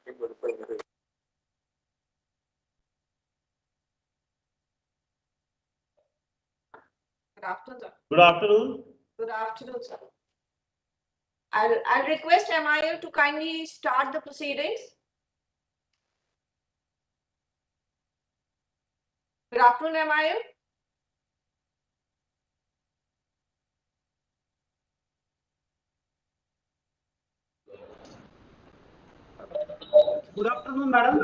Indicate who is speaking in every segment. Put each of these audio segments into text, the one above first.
Speaker 1: Good afternoon, sir.
Speaker 2: Good afternoon.
Speaker 1: Good afternoon, sir. I'll request MIL to kindly start the proceedings. Good afternoon, MIL.
Speaker 3: Good afternoon, madam.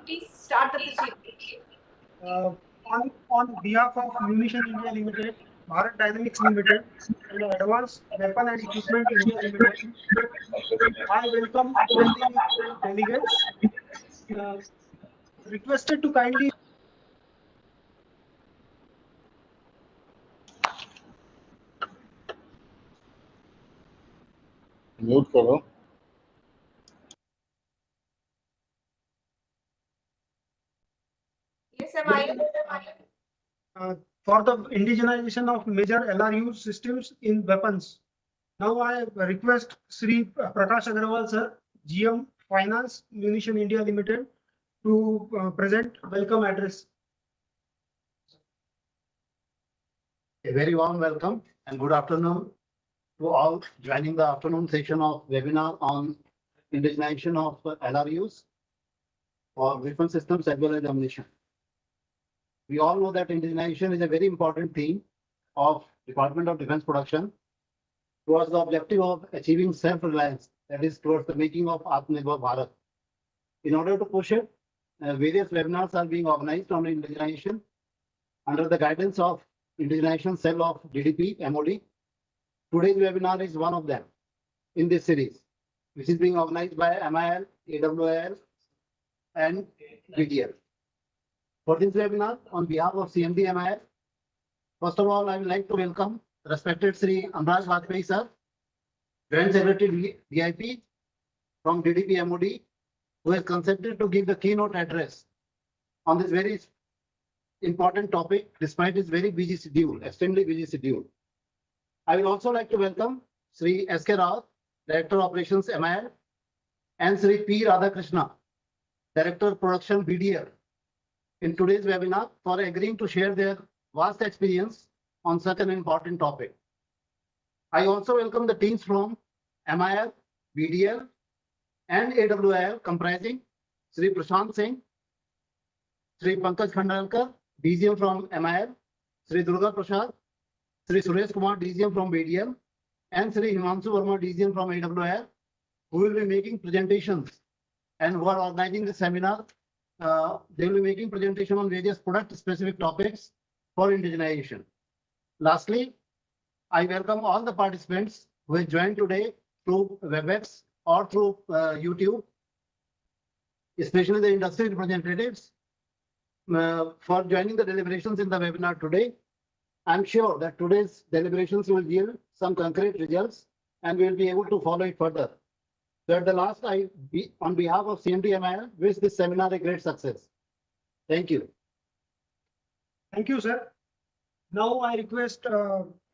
Speaker 1: Please start the proceedings.
Speaker 3: On behalf of Munitions India Limited, Bharat Dynamics Limited, and Advanced Weapon and Equipment India Limited, I welcome all the delegates. Requested to kindly
Speaker 4: mute करो.
Speaker 1: Yes, MIL.
Speaker 3: For the indigenization of major LRU systems in weapons. Now I request Sri Prakash Agarwal sir, GM Finance Munitions India Limited, to present welcome address.
Speaker 5: A very warm welcome and good afternoon to all joining the afternoon session of webinar on indigenization of LRUs for weapon systems as well as ammunition. We all know that indigenization is a very important theme of Department of Defense production towards the objective of achieving self-reliance, that is towards the making of Atmanirbhar Bharat. In order to push it, various webinars are being organized on indigenization under the guidance of Indigenization Cell of DDP MOD. Today's webinar is one of them in this series, which is being organized by MIL, AWL, and BDL. For this webinar, on behalf of CMD MIL, first of all, I would like to welcome respected Sri Amraj Vajpayee sir, Joint Secretary VIP from DDP MOD, who has consented to give the keynote address on this very important topic despite his very busy schedule, extremely busy schedule. I will also like to welcome Sri S.K. Rao, Director Operations MIL, and Sri P. Radhakrishna, Director Production BDL, in today's webinar for agreeing to share their vast experience on such an important topic. I also welcome the teams from MIL, BDL, and AWL comprising Sri Prashant Singh, Sri Pankaj Khandalkar, DGM from MIL, Sri Durga Prasad, Sri Suresh Kumar, DGM from BDL, and Sri Himanshu Verma, DGM from AWL, who will be making presentations and who are organizing the seminar. They will be making presentation on various product-specific topics for indigenization. Lastly, I welcome all the participants who have joined today through WebEx or through YouTube, especially the industry representatives, for joining the deliberations in the webinar today. I'm sure that today's deliberations will yield some concrete results and we will be able to follow it further. So at the last, on behalf of CMD-MIL, wish this seminar a great success. Thank you.
Speaker 3: Thank you, sir. Now I request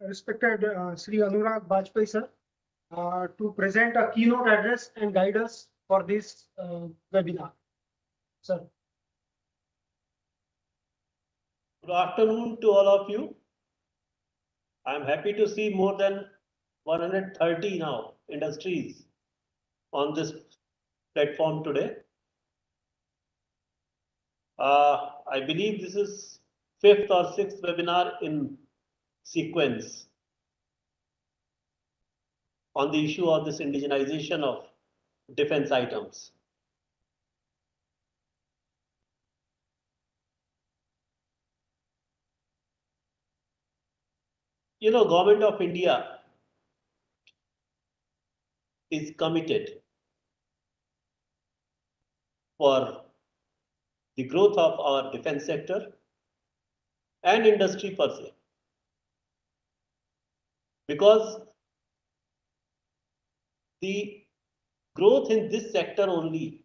Speaker 3: respected Sri Anurag Vajpayee sir to present a keynote address and guide us for this webinar. Sir.
Speaker 2: Good afternoon to all of you. I am happy to see more than 130 now industries on this platform today. I believe this is 5th or 6th webinar in sequence on the issue of this indigenization of defense items. You know, Government of India is committed for the growth of our defense sector and industry per se, because the growth in this sector only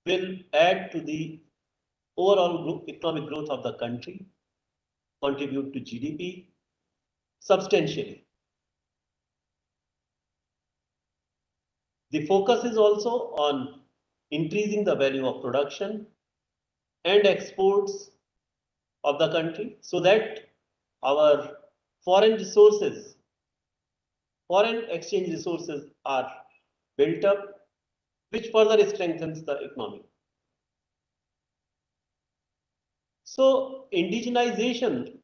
Speaker 2: will add to the overall economic growth of the country, contribute to GDP substantially. The focus is also on increasing the value of production and exports of the country so that our foreign resources, foreign exchange resources are built up, which further strengthens the economy. So indigenization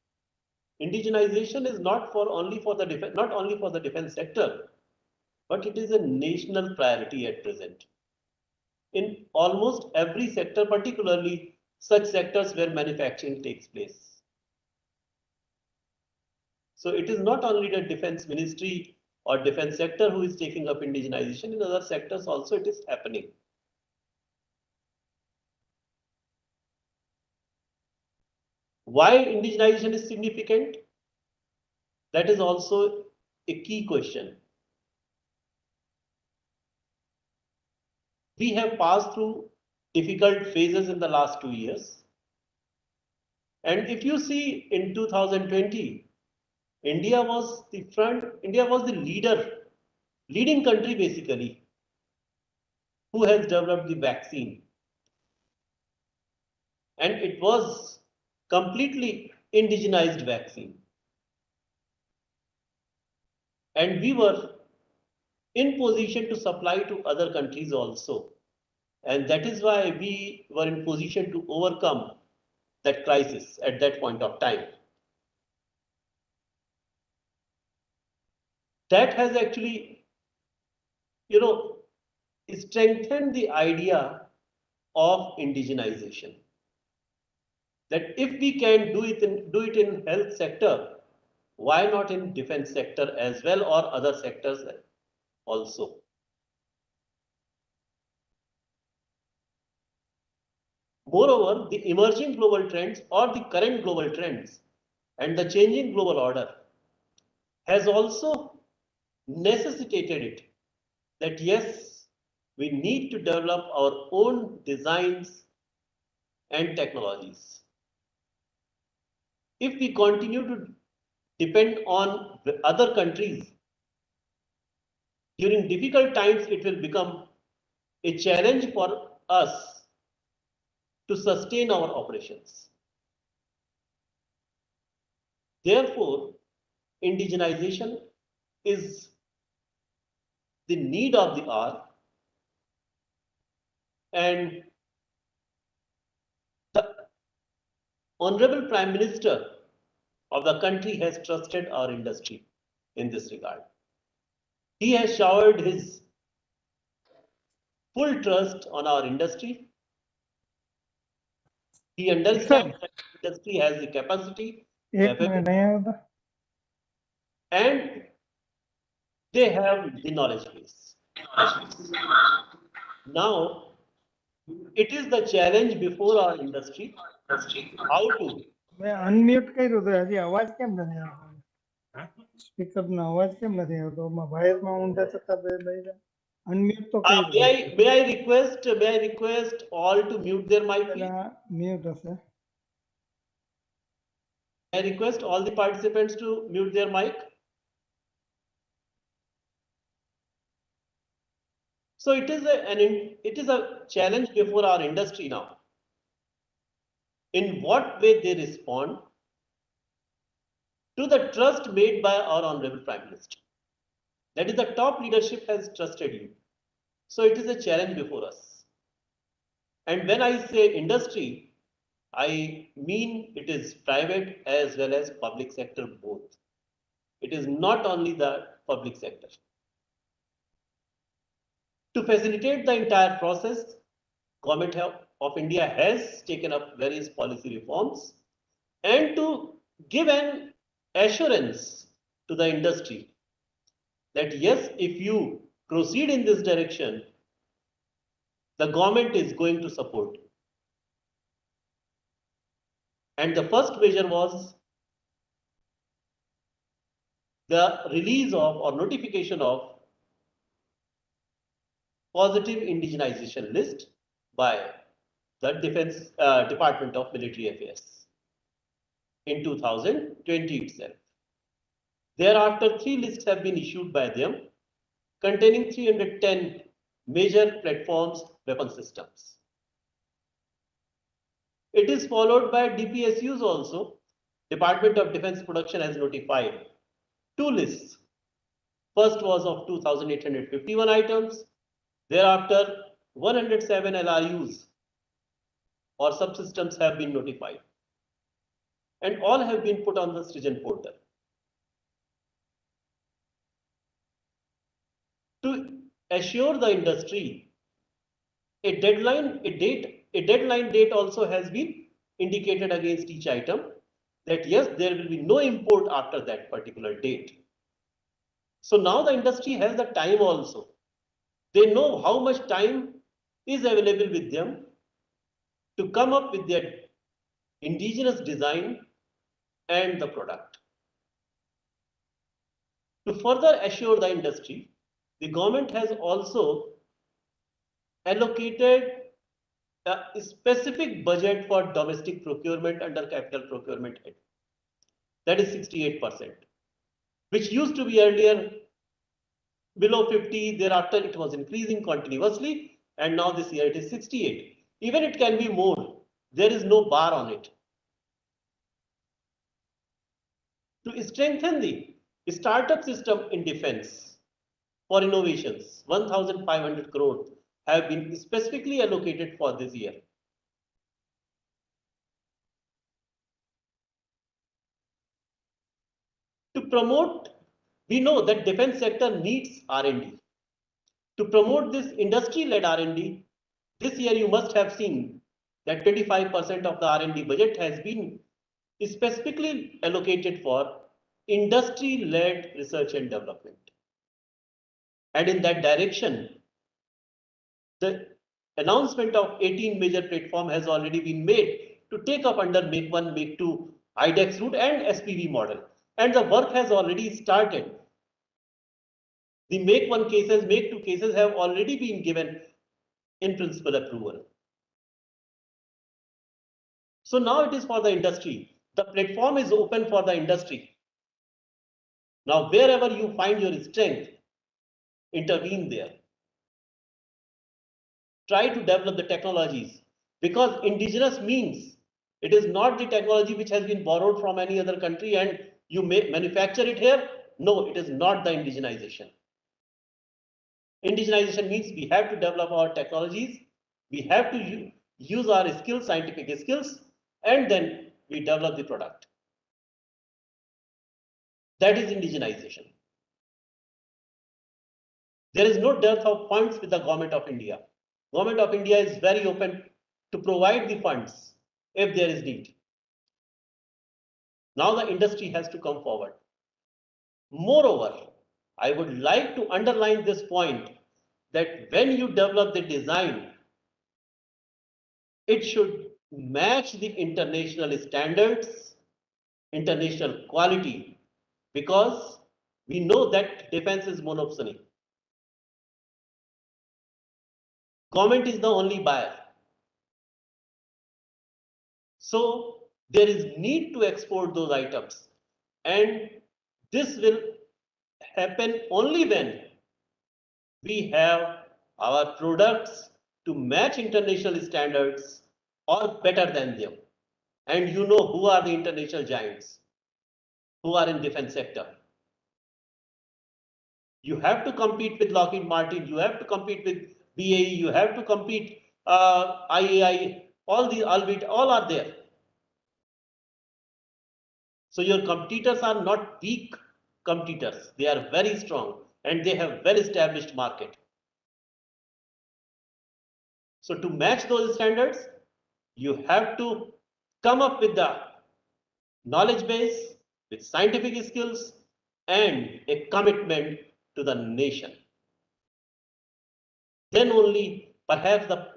Speaker 2: is not only for the defense sector, but it is a national priority at present. In almost every sector, particularly such sectors where manufacturing takes place. So it is not only the defense ministry or defense sector who is taking up indigenization, in other sectors also it is happening. Why indigenization is significant? That is also a key question. We have passed through difficult phases in the last 2 years. And if you see in 2020, India was the leading country basically, who has developed the vaccine. And it was completely indigenized vaccine. And we were in position to supply to other countries also. And that is why we were in position to overcome that crisis at that point of time. That has actually, strengthened the idea of indigenization. That if we can do it in health sector, why not in defense sector as well or other sectors also? Moreover, the emerging global trends or the current global trends and the changing global order has also necessitated it that yes, we need to develop our own designs and technologies. If we continue to depend on the other countries, during difficult times, it will become a challenge for us to sustain our operations. Therefore, indigenization is the need of the hour, and the Honorable Prime Minister of the country has trusted our industry in this regard. He has showered his full trust on our industry. He understands that the industry has the capacity, and they have the knowledge base. Now, it is the challenge before our industry, how to.
Speaker 4: મેં unmute કર્યું તો હજી અવાજ કેમ નથી આવતો? Speaker નો અવાજ કેમ નથી આવતો? વાયરમાં ઊંધા છતાં અનમ્યુટ તો
Speaker 2: may I request all to mute their mic, please?
Speaker 4: Mute હશે.
Speaker 2: I request all the participants to mute their mic. So it is a challenge before our industry now. In what way they respond to the trust made by our Honorable Prime Minister. That is, the top leadership has trusted you. So it is a challenge before us. And when I say industry, I mean it is private as well as public sector both. It is not only the public sector. To facilitate the entire process, Government of India has taken up various policy reforms, and to give an assurance to the industry that yes, if you proceed in this direction, the government is going to support you. And the first measure was the release of or notification of positive indigenization list by the Defense Department of Military Affairs in 2020 itself. Thereafter, 3 lists have been issued by them containing 310 major platforms weapon systems. It is followed by DPSUs also. Department of Defense Production has notified 2 lists. First was of 2,851 items. Thereafter, 107 LRUs or subsystems have been notified. And all have been put on the Srijan portal. To assure the industry, a deadline date also has been indicated against each item, that yes, there will be no import after that particular date. So now the industry has the time also. They know how much time is available with them to come up with their indigenous design and the product. To further assure the industry, the government has also allocated a specific budget for domestic procurement under capital procurement head. That is 68%, which used to be earlier below 50, thereafter it was increasing continuously, and now this year it is 68. Even it can be more, there is no bar on it. To strengthen the startup system in defense for innovations, 1,500 crore have been specifically allocated for this year. To promote, we know that defense sector needs R&D. To promote this industry-led R&D, this year you must have seen that 25% of the R&D budget has been specifically allocated for industry-led research and development. And in that direction, the announcement of 18 major platform has already been made to take up under Make 1, Make 2, IDEX route and SPV model. And the work has already started. The Make 1 cases, Make 2 cases have already been given in principle approval. So now it is for the industry. The platform is open for the industry. Now wherever you find your strength, intervene there. Try to develop the technologies, because indigenous means it is not the technology which has been borrowed from any other country and you may manufacture it here. No, it is not the indigenization. Indigenization means we have to develop our technologies, we have to use our skills, scientific skills, and then we develop the product. That is indigenization. There is no dearth of funds with the Government of India. Government of India is very open to provide the funds if there is need. Now the industry has to come forward. Moreover, I would like to underline this point that when you develop the design, it should match the international standards, international quality, because we know that defense is monopoly. Government is the only buyer. So there is need to export those items, and this will happen only when we have our products to match international standards or better than them. And you know who are the international giants who are in defense sector. You have to compete with Lockheed Martin, you have to compete with BAE, you have to compete IAI, all are there. So your competitors are not weak competitors, they are very strong and they have well-established market. So to match those standards, you have to come up with the knowledge base, with scientific skills and a commitment to the nation. Then only perhaps the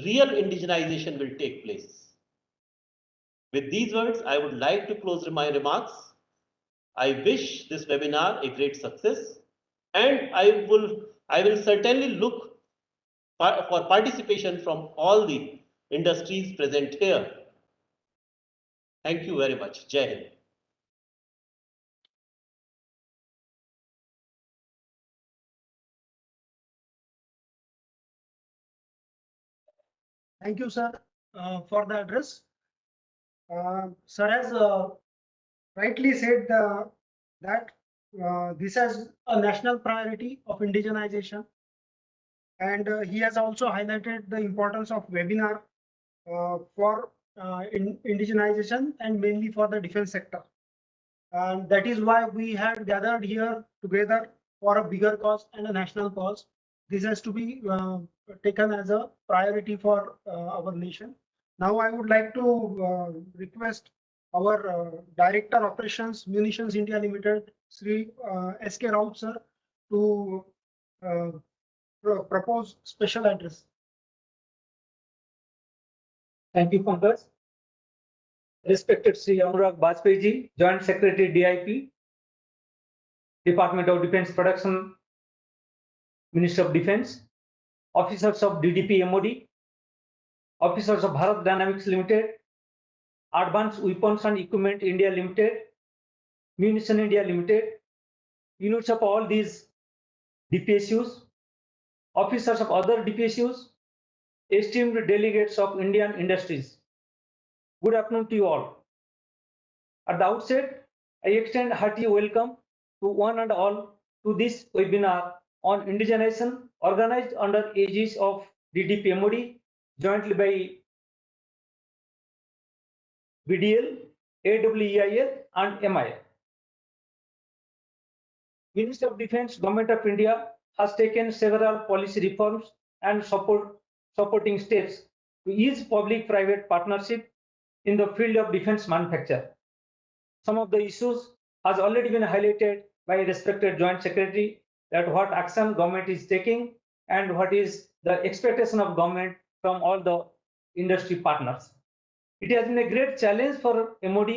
Speaker 2: real indigenization will take place. With these words, I would like to close my remarks. I wish this webinar a great success, and I will certainly look for participation from all the industries present here. Thank you very much. Jai Hind.
Speaker 3: Thank you, sir, for the address. Sir has rightly said that this is a national priority of indigenization, and he has also highlighted the importance of webinar for indigenization and mainly for the defense sector. And that is why we had gathered here together for a bigger cause and a national cause. This has to be taken as a priority for our nation. Now I would like to request our Director Operations, Munitions India Limited, Sri S.K. Raut sir, to uh, propose special address.
Speaker 6: Thank you, Pankaj. Respected Sri Anurag Bajpayee ji, Joint Secretary DIP, Department of Defence Production, Ministry of Defence, officers of DDP MOD, officers of Bharat Dynamics Limited, Advanced Weapons and Equipment India Limited, Munitions India Limited, units of all these DPSUs, officers of other DPSUs, esteemed delegates of Indian industries. Good afternoon to you all. At the outset, I extend hearty welcome to one and all to this webinar on indigenization organized under aegis of DDP MOD jointly by BDL, AWEIL and MIL. Ministry of Defence, Government of India has taken several policy reforms and supporting steps to ease public-private partnership in the field of defence manufacture. Some of the issues has already been highlighted by respected Joint Secretary, that what action government is taking and what is the expectation of government from all the industry partners. It has been a great challenge for MOD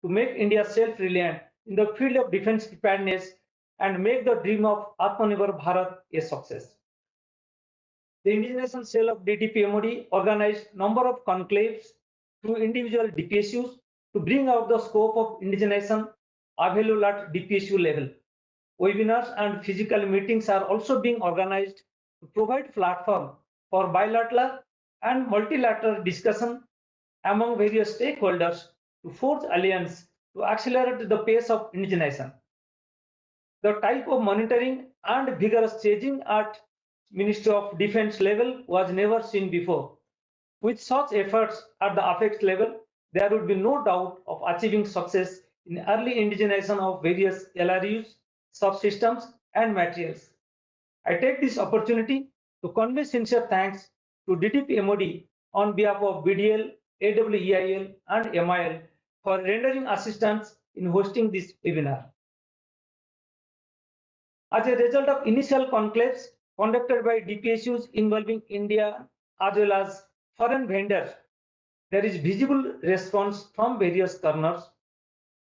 Speaker 6: to make India self-reliant in the field of defence preparedness and make the dream of Atmanirbhar Bharat a success. The indigenization cell of DDP MOD organized number of conclaves through individual DPSUs to bring out the scope of indigenization available at DPSU level. Webinars and physical meetings are also being organized to provide platform for bilateral and multilateral discussion among various stakeholders to forge alliance to accelerate the pace of indigenization. The type of monitoring and vigorous chasing at Ministry of Defence level was never seen before. With such efforts at the apex level, there would be no doubt of achieving success in early indigenization of various LRUs, subsystems, and materials. I take this opportunity to convey sincere thanks to DDP MOD on behalf of BDL, AWEIL, and MIL for rendering assistance in hosting this webinar. As a result of initial conclaves conducted by DPSUs involving India as well as foreign vendors, there is visible response from various corners.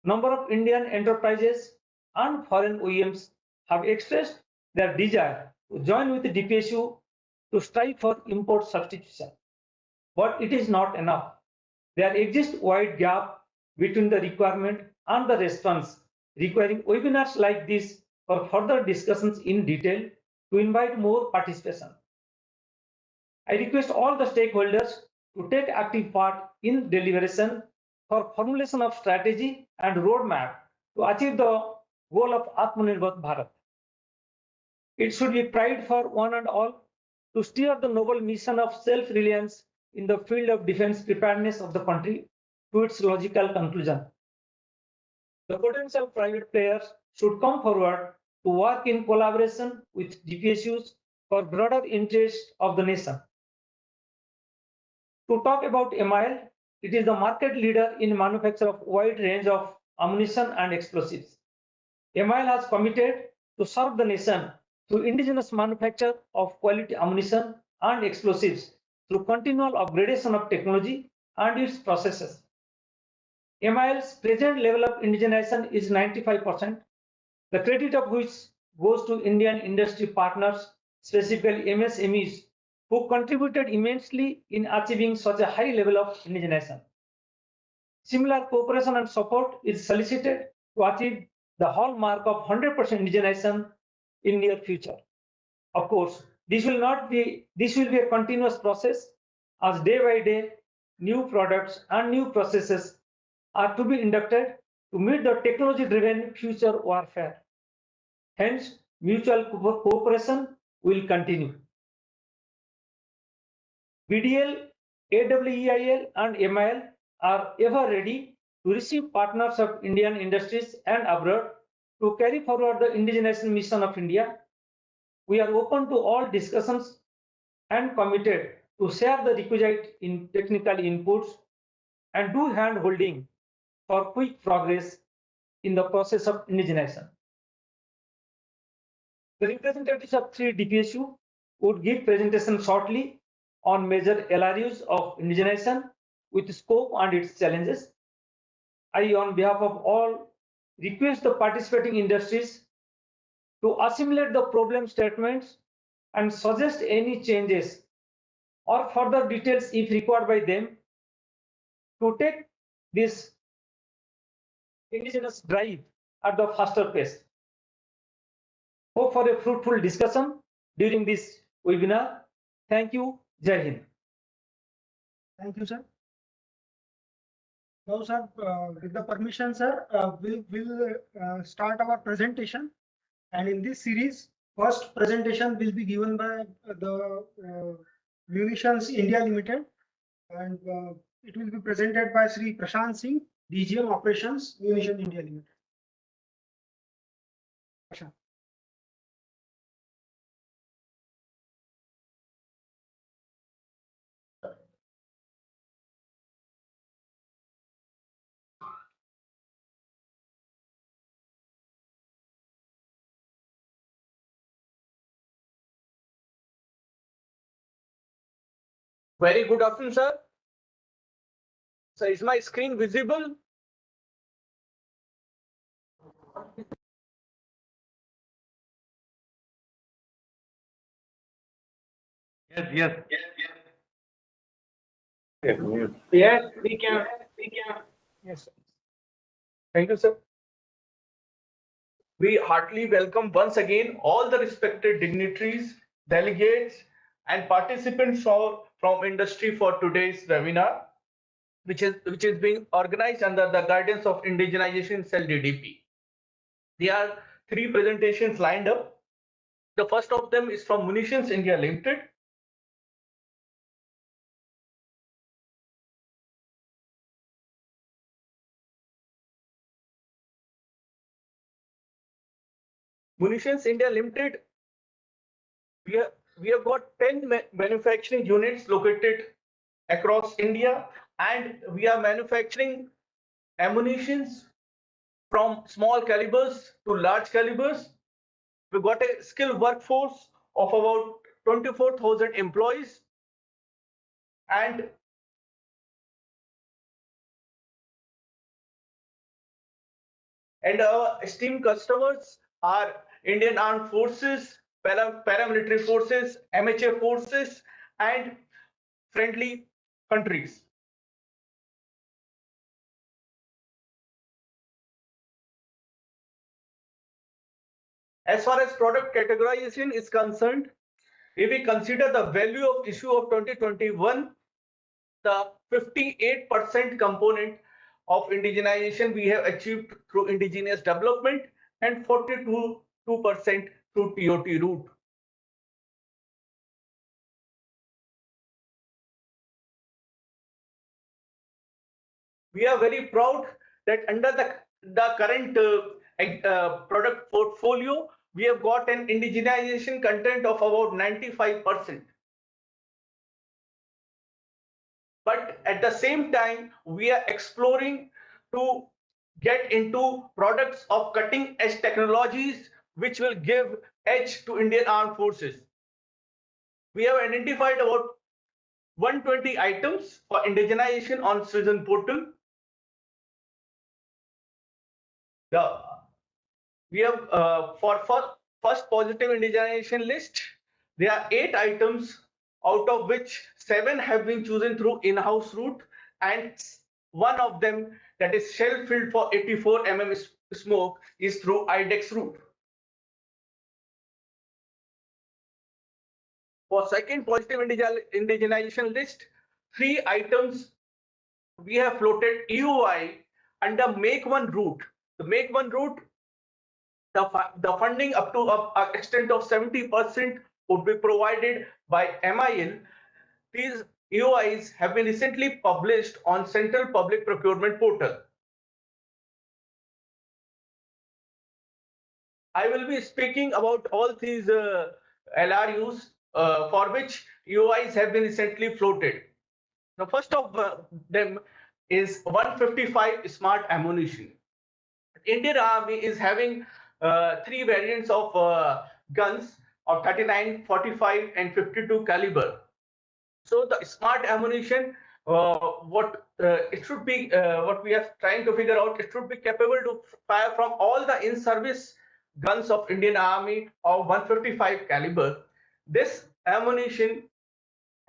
Speaker 6: Number of Indian enterprises and foreign OEMs have expressed their desire to join with the DPSU to strive for import substitution. But it is not enough. There exists a wide gap between the requirement and the response, requiring webinars like this for further discussions in detail to invite more participation. I request all the stakeholders to take active part in deliberation for formulation of strategy and roadmap to achieve the goal of Atmanirbhar Bharat. It should be pride for one and all to steer the noble mission of self-reliance in the field of defense preparedness of the country to its logical conclusion. The potential private players should come forward to work in collaboration with DPSUs for broader interests of the nation. To talk about MIL, it is the market leader in manufacture of wide range of ammunition and explosives. MIL has committed to serve the nation through indigenous manufacture of quality ammunition and explosives through continual upgradation of technology and its processes. MIL's present level of indigenization is 95%, the credit of which goes to Indian industry partners, specifically MSMEs, who contributed immensely in achieving such a high level of indigenization. Similar cooperation and support is solicited to achieve the hallmark of 100% indigenization in near future. Of course, this will be a continuous process as day by day new products and new processes are to be inducted to meet the technology-driven future warfare. Hence, mutual cooperation will continue. BDL, AWEIL and MIL are ever ready to receive partners of Indian industries and abroad to carry forward the indigenization mission of India. We are open to all discussions and committed to share the requisite in technical inputs and do hand holding for quick progress in the process of indigenization. The representatives of 3 DPSU would give presentation shortly on major LRUs of indigenization with scope and its challenges. I, on behalf of all, request the participating industries to assimilate the problem statements and suggest any changes or further details if required by them to take this indigenous drive at the faster pace. Hope for a fruitful discussion during this webinar. Thank you. Jai Hind.
Speaker 3: Thank you, sir. Now, sir, with the permission, sir, we'll start our presentation. And in this series, first presentation will be given by the Munitions India Limited, and it will be presented by Sri Prashant Singh, DGM Operations, Munitions India Limited. Prashant.
Speaker 7: Very good afternoon, sir. So is my screen visible?
Speaker 2: Yes.
Speaker 7: Yes, we can.
Speaker 6: Yes, sir.
Speaker 7: Thank you, sir. We heartily welcome once again all the respected dignitaries, delegates, and participants from industry for today's webinar, which is being organized under the guidance of Indigenization Cell DDP. There are 3 presentations lined up. The first of them is from Munitions India Limited. Munitions India Limited, we have got 10 manufacturing units located across India, and we are manufacturing ammunitions from small calibers to large calibers. We've got a skilled workforce of about 24,000 employees, and our esteemed customers are Indian Armed Forces, paramilitary forces, amateur forces, and friendly countries. As far as product categorization is concerned, if we consider the value of issue of 2021, the 58% component of indigenization we have achieved through indigenous development and 42% through TOT route. We are very proud that under the current product portfolio, we have got an indigenization content of about 95%. But at the same time, we are exploring to get into products of cutting edge technologies which will give edge to Indian Armed Forces. We have identified about 120 items for indigenization on Citizen Portal. We have for first positive indigenization list, there are 8 items, out of which 7 have been chosen through in-house route, and one of them, that is shell filled for 84 mm smoke, is through IDEX route. For second positive indigenization list, three items we have floated EOI under Make One route. The Make One route, the funding up to an extent of 70% would be provided by MIL. These EOIs have been recently published on Central Public Procurement Portal. I will be speaking about all these LRUs for which EOIs have been recently floated. The first of them is 155 smart ammunition. Indian Army is having three variants of guns of 39, 45, and 52 caliber. So the smart ammunition, what it should be, what we are trying to figure out, it should be capable to fire from all the in-service guns of Indian Army of 155 caliber. This ammunition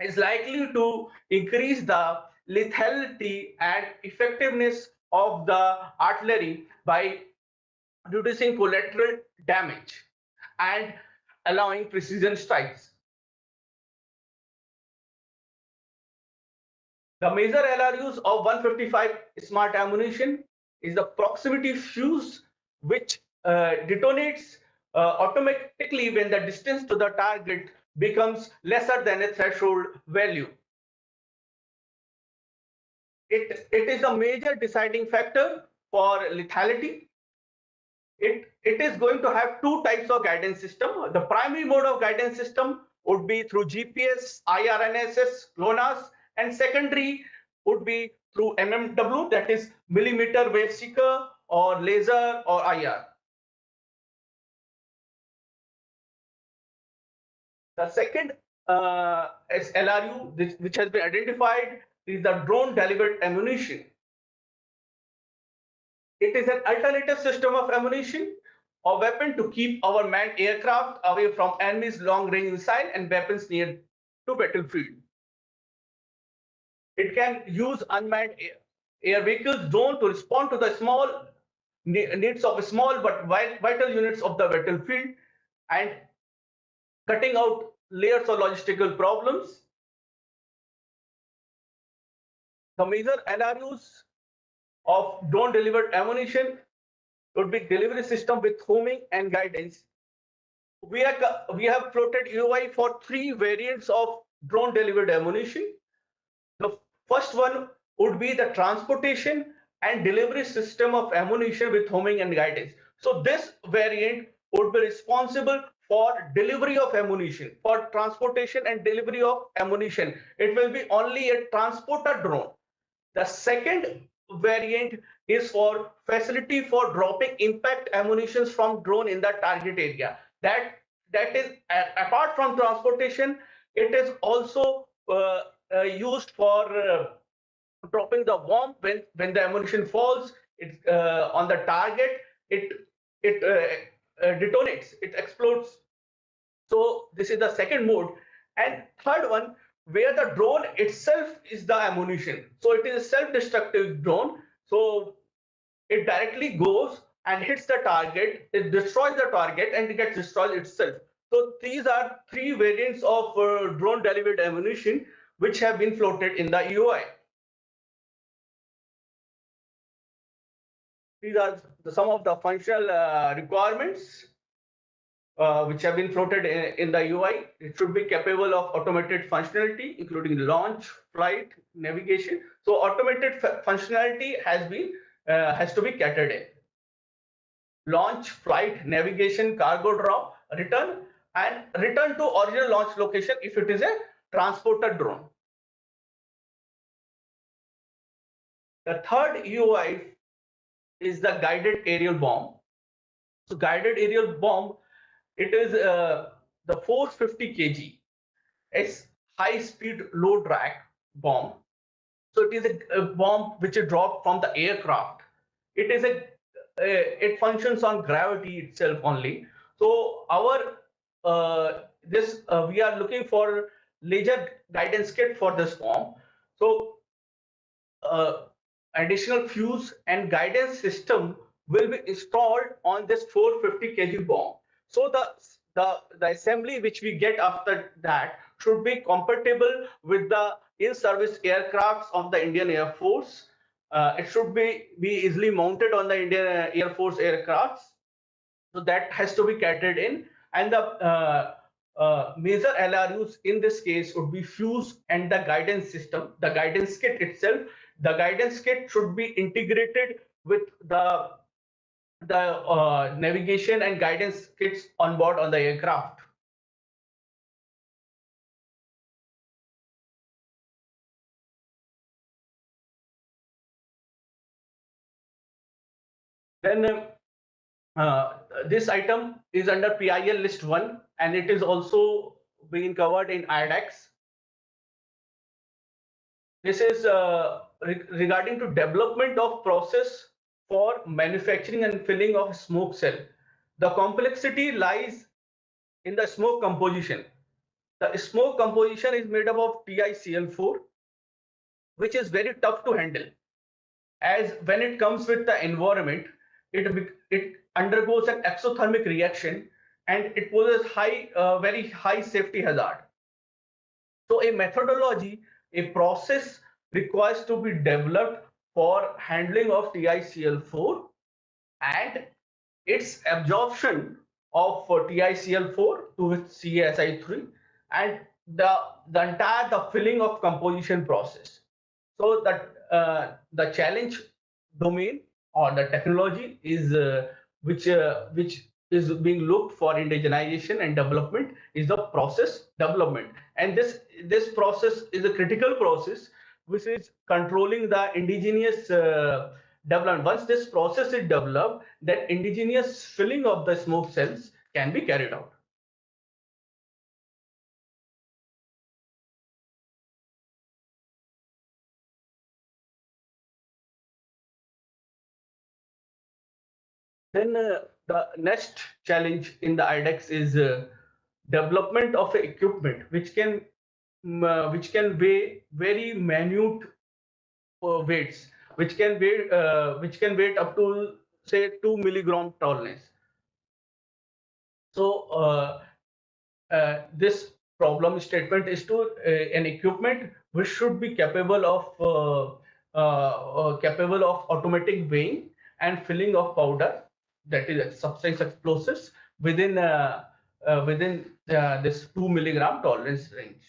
Speaker 7: is likely to increase the lethality and effectiveness of the artillery by reducing collateral damage and allowing precision strikes. The major LRUs of 155 smart ammunition is the proximity fuse, which detonates automatically when the distance to the target becomes lesser than a threshold value. It is a major deciding factor for lethality. It is going to have two types of guidance system. The primary mode of guidance system would be through GPS, IRNSS, GLONASS, and secondary would be through MMW, that is millimeter wave seeker or laser or IR. The second LRU which has been identified is the drone delivered ammunition. It is an alternative system of ammunition or weapon to keep our manned aircraft away from enemy's long-range missile and weapons near to battlefield. It can use unmanned air vehicles drone to respond to the small needs of small but vital units of the battlefield and cutting out layers of logistical problems. The major LRUs of drone delivered ammunition would be delivery system with homing and guidance. We have floated EOI for three variants of drone delivered ammunition. The first one would be the transportation and delivery system of ammunition with homing and guidance. So this variant would be responsible for delivery of ammunition, for transportation and delivery of ammunition. It will be only a transporter drone. The second variant is for facility for dropping impact ammunitions from drone in the target area. That is apart from transportation, it is also used for dropping the bomb when the ammunition falls on the target. It detonates, it explodes. So this is the second mode. And third one, where the drone itself is the ammunition. So it is a self-destructive drone. So it directly goes and hits the target, it destroys the target and it gets destroyed itself. So these are three variants of drone delivered ammunition which have been floated in the EOI. These are some of the functional requirements which have been floated in the UI. It should be capable of automated functionality, including launch, flight, navigation. So automated functionality has to be catered in. Launch, flight, navigation, cargo drop, return, and return to original launch location if it is a transporter drone. The third EOI is the guided aerial bomb. So guided aerial bomb, it is the 450 kg. It's high speed low drag bomb. So it is a bomb which is dropped from the aircraft. It functions on gravity itself only. So we are looking for laser guidance kit for this bomb. So additional fuse and guidance system will be installed on this 450 kg bomb. So the assembly which we get after that should be compatible with the in-service aircrafts of the Indian Air Force. It should be easily mounted on the Indian Air Force aircrafts. So that has to be catered in, and the major LRUs in this case would be fuse and the guidance system, the guidance kit itself. The guidance kit should be integrated with the navigation and guidance kits on board on the aircraft. Then this item is under PIL list 1, and it is also being covered in IDEX. This is regarding to development of process for manufacturing and filling of smoke cell. The complexity lies in the smoke composition. The smoke composition is made up of TiCl4, which is very tough to handle, as when it comes with the environment, it undergoes an exothermic reaction and it poses very high safety hazard. So a methodology, a process requires to be developed for handling of TiCl4 and its absorption of TiCl4 to its CaSi3 and the entire filling of composition process. So that the challenge domain or the technology is which is being looked for indigenization and development is the process development, and this process is a critical process which is controlling the indigenous development. Once this process is developed, then indigenous filling of the smoke cells can be carried out. Then the next challenge in the IDEX is development of equipment which can weigh very minute weights, which can weight up to say 2 milligram tallness. So this problem statement is to an equipment which should be capable of automatic weighing and filling of powder, that is substance explosives, within this 2 milligram tolerance range.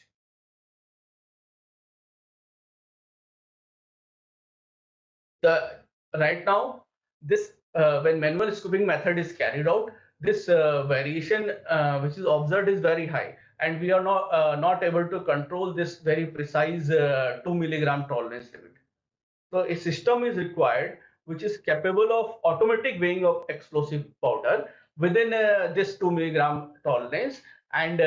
Speaker 7: Right now, this when manual scooping method is carried out, this variation which is observed is very high, and we are not able to control this very precise 2 milligram tolerance limit. So a system is required which is capable of automatic weighing of explosive powder within this 2 milligram tolerance, and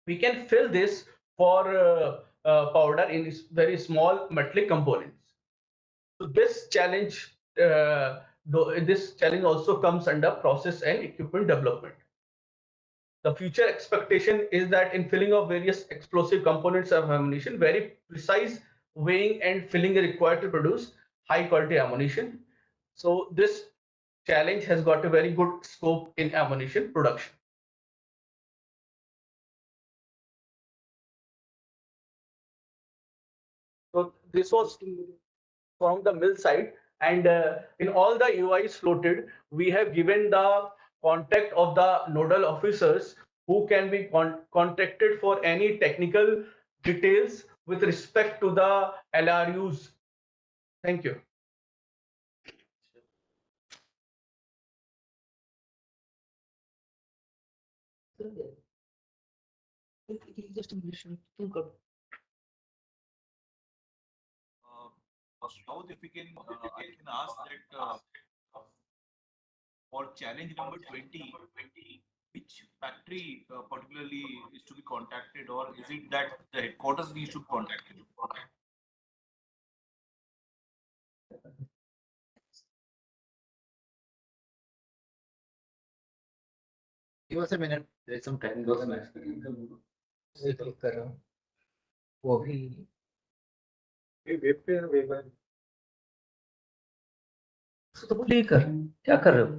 Speaker 7: we can fill this for powder in very small metallic components. So this challenge also comes under process and equipment development. The future expectation is that in filling of various explosive components of ammunition, very precise weighing and filling are required to produce high quality ammunition. So this challenge has got a very good scope in ammunition production. So this was from the mill side, and in all the UIs floated, we have given the contact of the nodal officers who can be contacted for any technical details with respect to the LRUs. Thank you.
Speaker 8: Now, if we can, I can ask that for challenge number 20, which factory particularly is to be contacted, or is it that the headquarters we should contact?
Speaker 5: Give us a minute. There's some time.
Speaker 6: वो भी तो बोलिए कर क्या कर रहे हो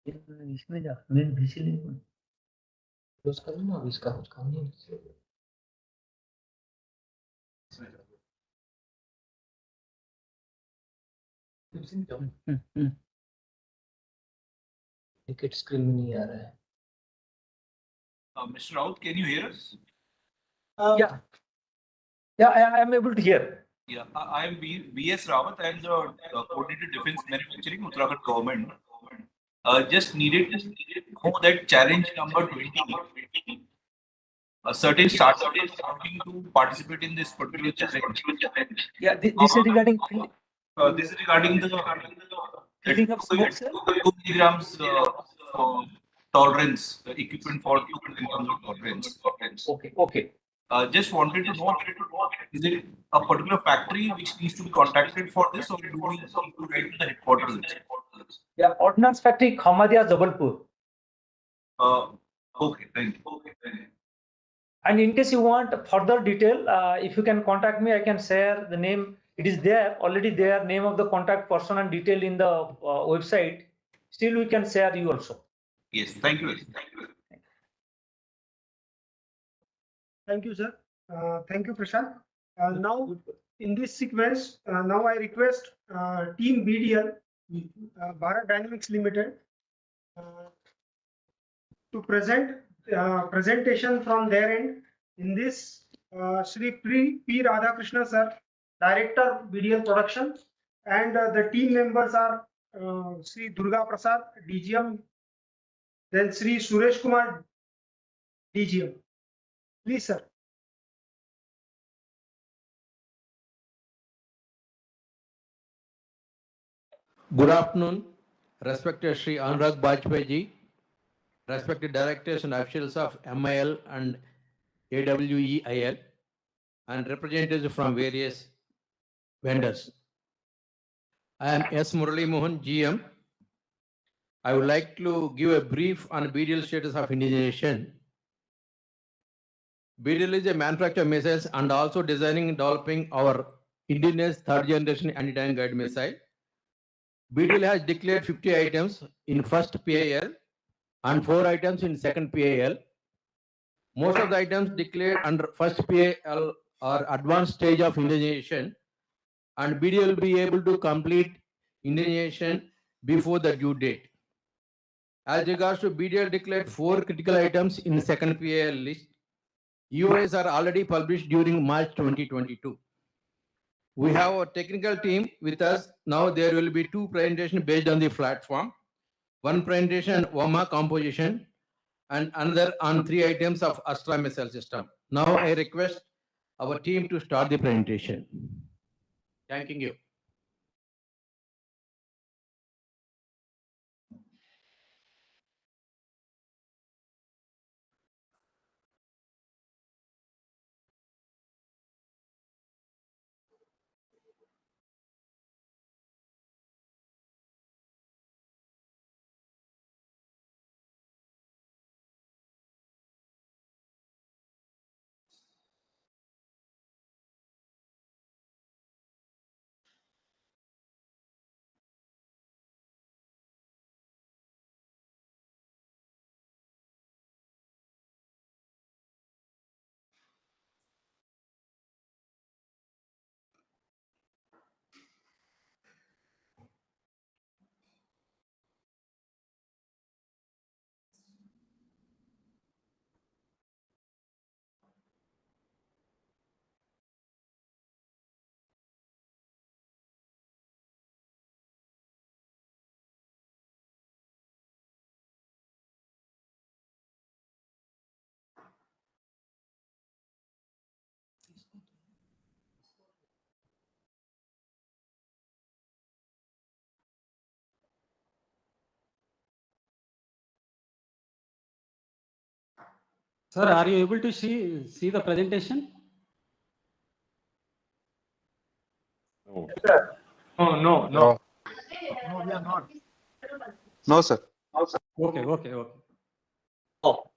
Speaker 6: इसमें जा मैं भेज नहीं क्लोज कर ना अभी इसका कुछ काम नहीं टिकट स्क्रीन में नहीं आ रहा है
Speaker 8: Mr. Raut, can you hear us?
Speaker 6: yeah I am able to hear.
Speaker 8: Yeah, I am V.S. Rawat. I am the Coordinator Defense Manufacturing, Uttarakhand Government. Just needed to know that challenge number 20. A certain startup is wanting to participate in this particular challenge.
Speaker 6: Yeah, this is regarding
Speaker 8: This is regarding the
Speaker 6: filling of smoke, sir.
Speaker 8: 2 milligrams tolerance, equipment for 2 milligrams of tolerance.
Speaker 6: Okay.
Speaker 8: Just wanted to know, is it a particular factory which needs to be contacted for this, or do we need to write to the headquarters?
Speaker 6: Yeah, Ordnance Factory, Khamadia, Jabalpur.
Speaker 8: Okay, thank you.
Speaker 6: And in case you want further detail, if you can contact me, I can share the name. It is there, already there, name of the contact person and detail in the website. Still, we can share you also.
Speaker 8: Yes, thank you.
Speaker 3: Thank you, sir. Thank you, Prashant. Now, in this sequence, now I request Team BDL, Bharat Dynamics Limited, to present presentation from their end. In this, Shri P. Radhakrishna, sir, Director BDL Production, and the team members are Shri Durga Prasad, DGM, then Shri Suresh Kumar, DGM. Please, sir.
Speaker 9: Good afternoon, respected Sri Anurag Bajpayee, respected directors and officials of MIL and AWEIL, and representatives from various vendors. I am S. Murali Mohan, GM. I would like to give a brief on BDL status of indigenization. BDL is a manufacturer of missiles and also designing and developing our indigenous third generation anti-tank guided missile. BDL has declared 50 items in first PAL and 4 items in second PAL. Most of the items declared under first PAL are advanced stage of indigenization, and BDL will be able to complete indigenization before the due date. As regards to BDL declared 4 critical items in second PAL list, EOIs are already published during March 2022. We have a technical team with us. Now there will be 2 presentations based on the platform. One presentation on WAMA composition and another on 3 items of Astra missile system. Now I request our team to start the presentation. Thanking you.
Speaker 10: Sir, are you able to see the presentation?
Speaker 7: No. No,
Speaker 5: No, we are not.
Speaker 11: No, sir.
Speaker 10: Okay.
Speaker 6: Oh.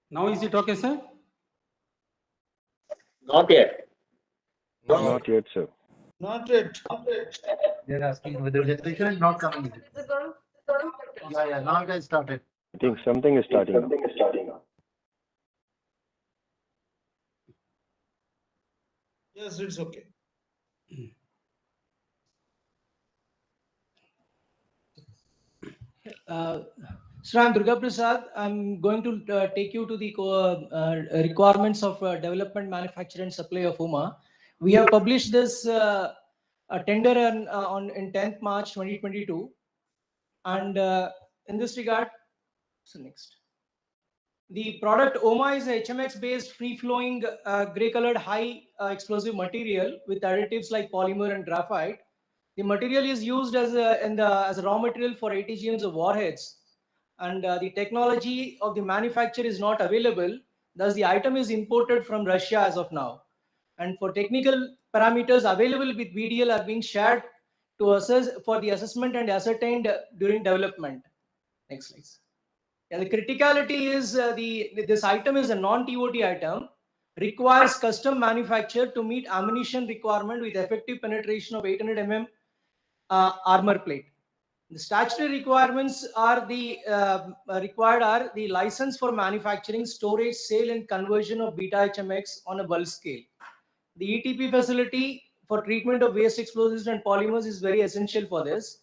Speaker 10: Now is it okay, sir?
Speaker 6: Not yet.
Speaker 11: Not yet, sir.
Speaker 7: Not yet.
Speaker 5: They're asking whether generation is not coming in.
Speaker 1: Visible.
Speaker 5: Yeah, now it has started.
Speaker 12: I think something is starting now.
Speaker 7: Yes, it's okay.
Speaker 6: Sir, I'm Durga Prasad. I'm going to take you to the requirements of development, manufacture, and supply of UMA. We have published this tender in 10th March 2022, and in this regard, so next. The product OMA is a HMX-based free-flowing gray-colored high explosive material with additives like polymer and graphite. The material is used as a raw material for 80 GMs of warheads, and the technology of the manufacture is not available. Thus, the item is imported from Russia as of now. And for technical parameters available with VDL are being shared to assess for the assessment and ascertained during development. Next slide. Yeah, the criticality is this item is a non-TOT item, requires custom manufacture to meet ammunition requirement with effective penetration of 800 mm armor plate. The statutory requirements are required are the license for manufacturing, storage, sale, and conversion of beta HMX on a bulk scale. The ETP facility for treatment of waste explosives and polymers is very essential for this.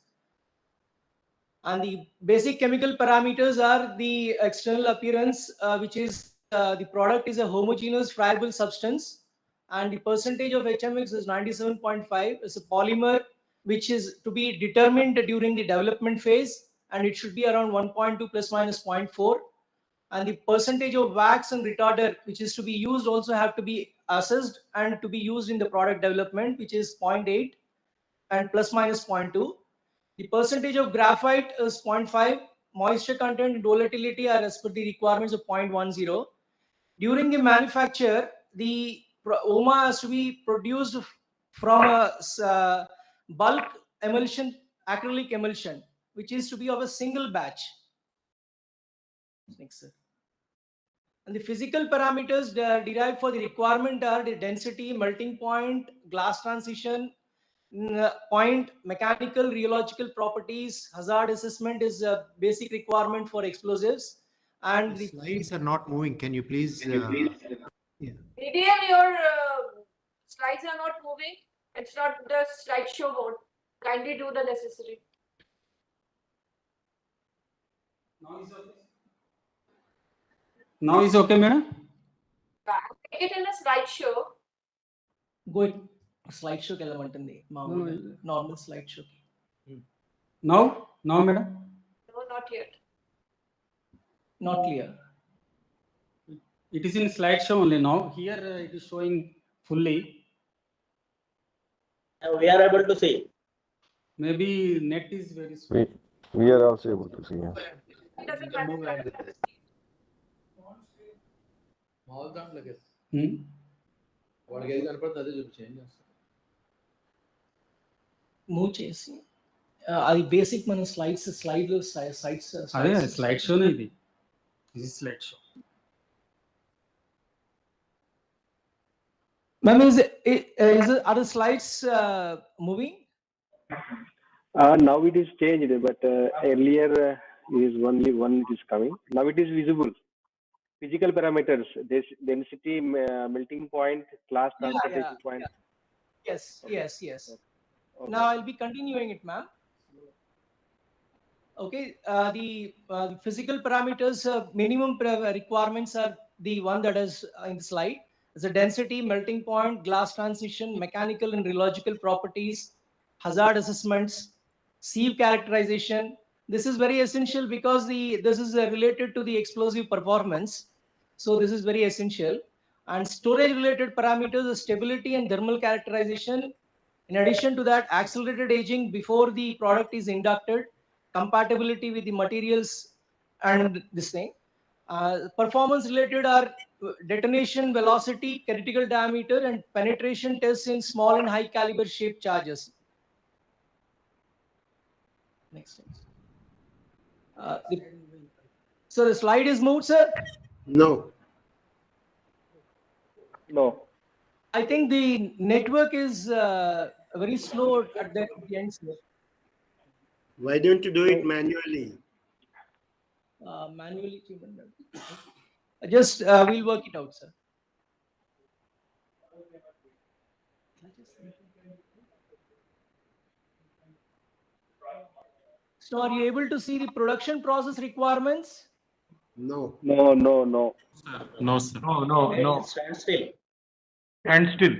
Speaker 6: And the basic chemical parameters are the external appearance, which is the product is a homogeneous friable substance, and the percentage of HMX is 97.5. It's a polymer which is to be determined during the development phase, and it should be around 1.2 plus minus 0.4. And the percentage of wax and retarder which is to be used also have to be assessed and to be used in the product development, which is 0.8 and plus minus 0.2. The percentage of graphite is 0.5. Moisture content and volatility are as per the requirements of 0.10. During the manufacture, the OMA has to be produced from a bulk emulsion, acrylic emulsion, which is to be of a single batch. Next, sir. And the physical parameters derived for the requirement are the density, melting point, glass transition, point, mechanical, rheological properties, hazard assessment is a basic requirement for explosives. And
Speaker 13: the slides are not moving. Can you please? Yeah.
Speaker 1: DDL, your slides are not moving. It's not the slideshow mode. Kindly do the necessary.
Speaker 10: Now is okay, madam?
Speaker 1: Take it in a slideshow.
Speaker 6: Go ahead. Slideshow normal slideshow.
Speaker 10: Now, madam?
Speaker 1: No, not yet.
Speaker 6: Not clear.
Speaker 10: It is in slideshow only now. Here it is showing fully.
Speaker 14: We are able to see.
Speaker 10: Maybe net is very slow.
Speaker 12: We are also able to see. Yeah.
Speaker 1: It doesn't matter.
Speaker 6: Move చేసి అది basic మన slides
Speaker 10: అదే slide షోనే ఇది slide show.
Speaker 6: Ma'am, are the slides moving?
Speaker 12: Now it is changed, but earlier is only one is coming. Now it is visible. Physical parameters, density, melting point, class transportation point.
Speaker 6: Yes.
Speaker 12: Okay.
Speaker 6: Now I'll be continuing it, ma'am. Okay, the physical parameters, minimum requirements are the one that is in the slide. It's a density, melting point, glass transition, mechanical and rheological properties, hazard assessments, sieve characterization. This is very essential because this is related to the explosive performance. So this is very essential. And storage related parameters, stability and thermal characterization. In addition to that, accelerated aging before the product is inducted, compatibility with the materials and this thing. Performance related are detonation velocity, critical diameter, and penetration tests in small and high caliber shaped charges. Next slide. So the slide is moved, sir?
Speaker 13: No.
Speaker 12: No.
Speaker 6: I think the network is
Speaker 14: very slow at the end, sir.
Speaker 15: Why don't you do it manually?
Speaker 14: Manually. Just we'll work it out, sir. So are you able to see the production process requirements?
Speaker 15: No.
Speaker 12: No, no, no.
Speaker 11: No, sir.
Speaker 7: No. Stand still. Stand still.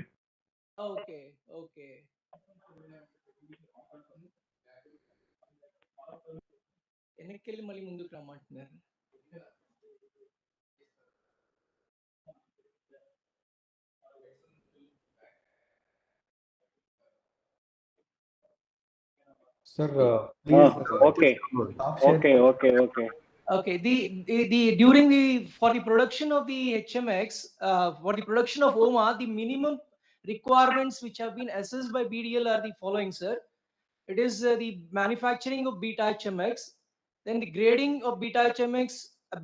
Speaker 14: Okay, okay. వెనక్కి మళ్ళీ ముందుకు రమ్మంటున్నారు.
Speaker 13: Sir,
Speaker 12: Okay.
Speaker 14: Okay, during for the production of the HMX, for the production of OMA, the minimum requirements which have been assessed by BDL are the following, sir. It is the manufacturing of beta HMX, then the grading of beta HMX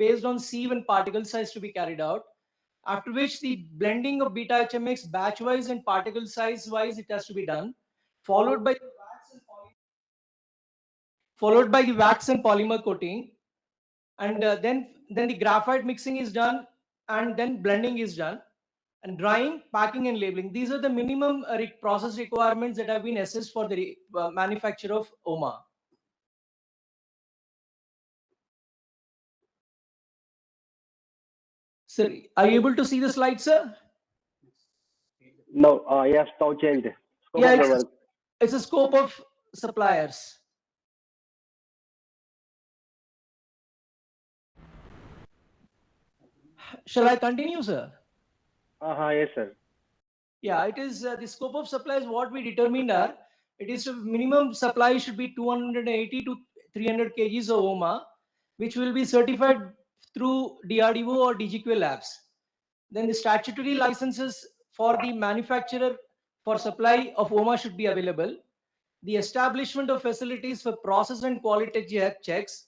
Speaker 14: based on sieve and particle size to be carried out, after which the blending of beta HMX batch wise and particle size wise it has to be done, followed by the wax and polymer coating, and then the graphite mixing is done, and then blending is done, and drying, packing and labeling. These are the minimum process requirements that have been assessed for the manufacture of OMA. Sir, are you able to see the slide, sir?
Speaker 12: No, yes, now changed. Scope
Speaker 14: Yeah,
Speaker 12: of the work.
Speaker 14: it's a scope of suppliers. Shall I continue, sir?
Speaker 12: Yes, sir.
Speaker 14: Yeah, it is the scope of supplies. What we determined are, it is minimum supply should be 280 to 300 kgs of OMA, which will be certified through DRDO or DGQ labs. Then the statutory licenses for the manufacturer for supply of OMA should be available. The establishment of facilities for process and quality checks,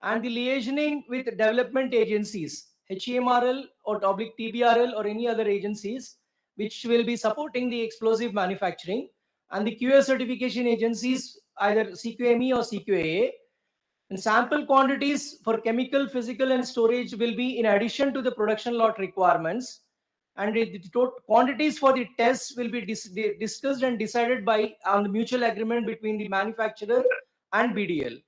Speaker 14: and the liaising with development agencies, HEMRL or TBRL or any other agencies which will be supporting the explosive manufacturing, and the QA certification agencies, either CQME or CQAA. And sample quantities for chemical, physical and storage will be in addition to the production lot requirements, and the quantities for the tests will be discussed and decided on the mutual agreement between the manufacturer and BDL.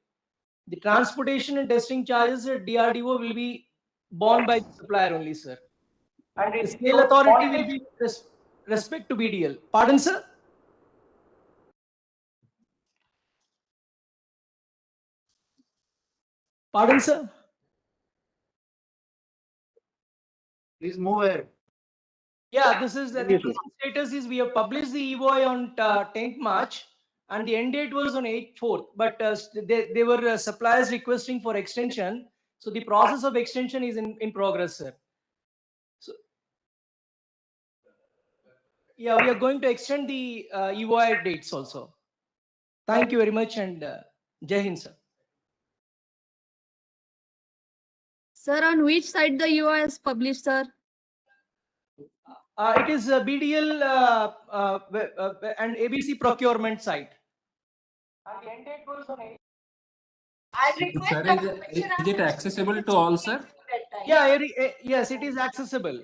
Speaker 14: The transportation and testing charges at DRDO will be borne by the supplier only, sir. And the scale authority will be respect to BDL. Pardon, sir? Pardon, sir?
Speaker 5: Please move ahead.
Speaker 14: Yeah, this is the status is we have published the EOI on 10th March, and the end date was on 8/4. But they were suppliers requesting for extension, so the process of extension is in progress, sir. So, yeah, we are going to extend the EOI dates also. Thank you very much, and Jai Hind, sir.
Speaker 16: Sir, on which site the EOI is published, sir?
Speaker 14: It is BDL and ABC procurement site. And the end date was on 8.
Speaker 17: Sir, is it accessible to all, sir?
Speaker 14: Yeah, yes, it is accessible.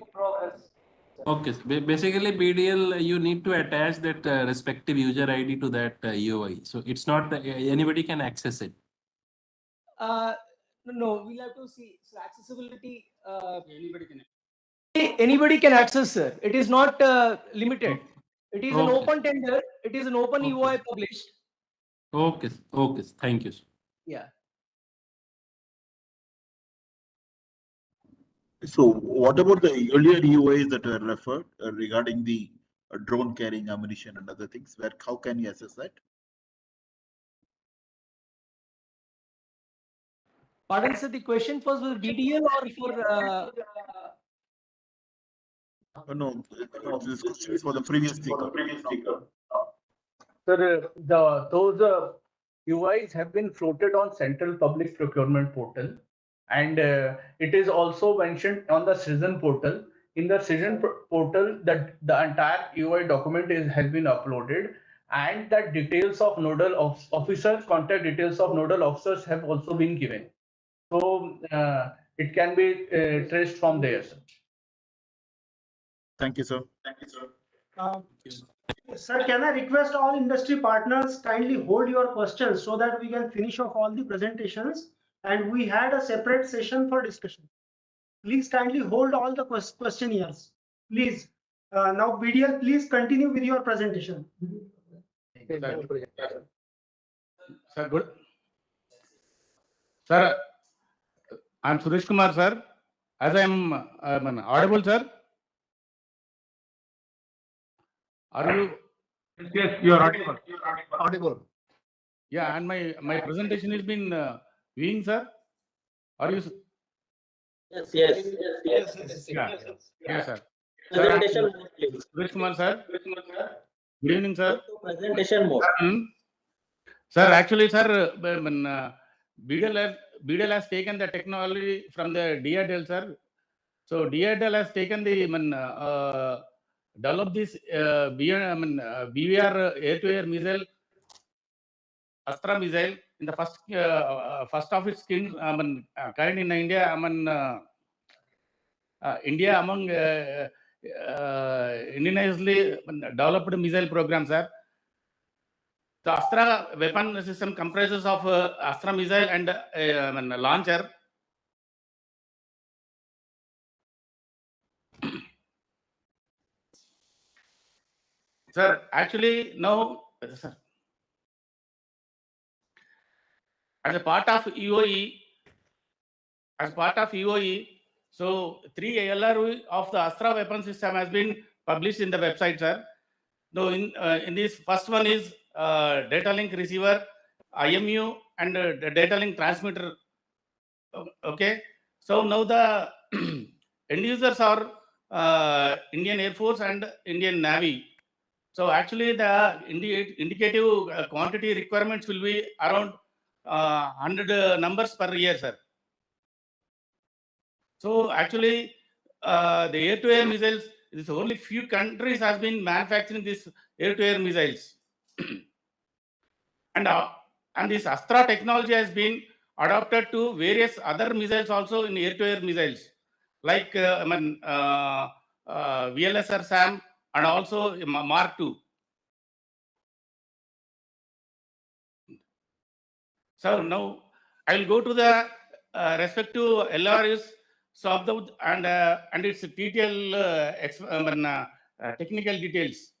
Speaker 17: Okay. Basically, BDL, you need to attach that respective user ID to that EOI. So it's not anybody can access it.
Speaker 14: No, we'll have to see. So accessibility. Anybody can access, sir. It is not limited. It is an open tender. It is an open EOI published.
Speaker 17: Okay. Okay. Thank you, sir.
Speaker 14: Yeah.
Speaker 18: So what about the earlier EOIs that were referred regarding the drone carrying ammunition and other things? How can you assess that?
Speaker 14: Pardon, sir, the question was with BDL or for?
Speaker 18: No, this question is for the previous speaker.
Speaker 7: Sir, those UIs have been floated on Central Public Procurement Portal, and it is also mentioned on the Citizen portal. In the Citizen portal, that the entire UI document has been uploaded, and that details of nodal officers, contact details of nodal officers have also been given. So it can be traced from there. Sir.
Speaker 18: Thank you, sir.
Speaker 3: Sir, can I request all industry partners kindly hold your questions so that we can finish off all the presentations, and we had a separate session for discussion. Please kindly hold all the questionnaires. Please. Now, BDL, please continue with your presentation.
Speaker 10: Sir, good. Sir, I'm Suresh Kumar, sir. As I'm audible, sir. Are you?
Speaker 5: Yes, you are audible. Audible.
Speaker 10: Yeah, and my presentation has been viewing, sir. Are you?
Speaker 19: Yes.
Speaker 10: Yeah. Yes, sir.
Speaker 19: Presentation mode, please.
Speaker 10: Suresh Kumar, sir. Good evening, sir.
Speaker 19: Presentation mode.
Speaker 10: Sir, actually, sir, BDL has taken the technology from the DRDL, sir. So DRDL has taken the develop this BVR air-to-air missile, Astra missile in the first of its kind in India. India among Indigenizedly developed missile program, sir. The Astra weapon system comprises of Astra missile and launcher. Sir, actually now, sir, as a part of EOE, so 3 LRU of the Astra weapon system has been published in the website, sir. Now, in this first one is data link receiver, IMU, and the data link transmitter. Okay. So now the end users are Indian Air Force and Indian Navy. So actually the indicative quantity requirements will be around 100 numbers per year, sir. So actually the air-to-air missiles, this only few countries has been manufacturing these air-to-air missiles. And this Astra technology has been adopted to various other missiles also in air-to-air missiles, like VLSR SAM and also Mark II. So now I will go to the respective LRUs and its detailed technical details.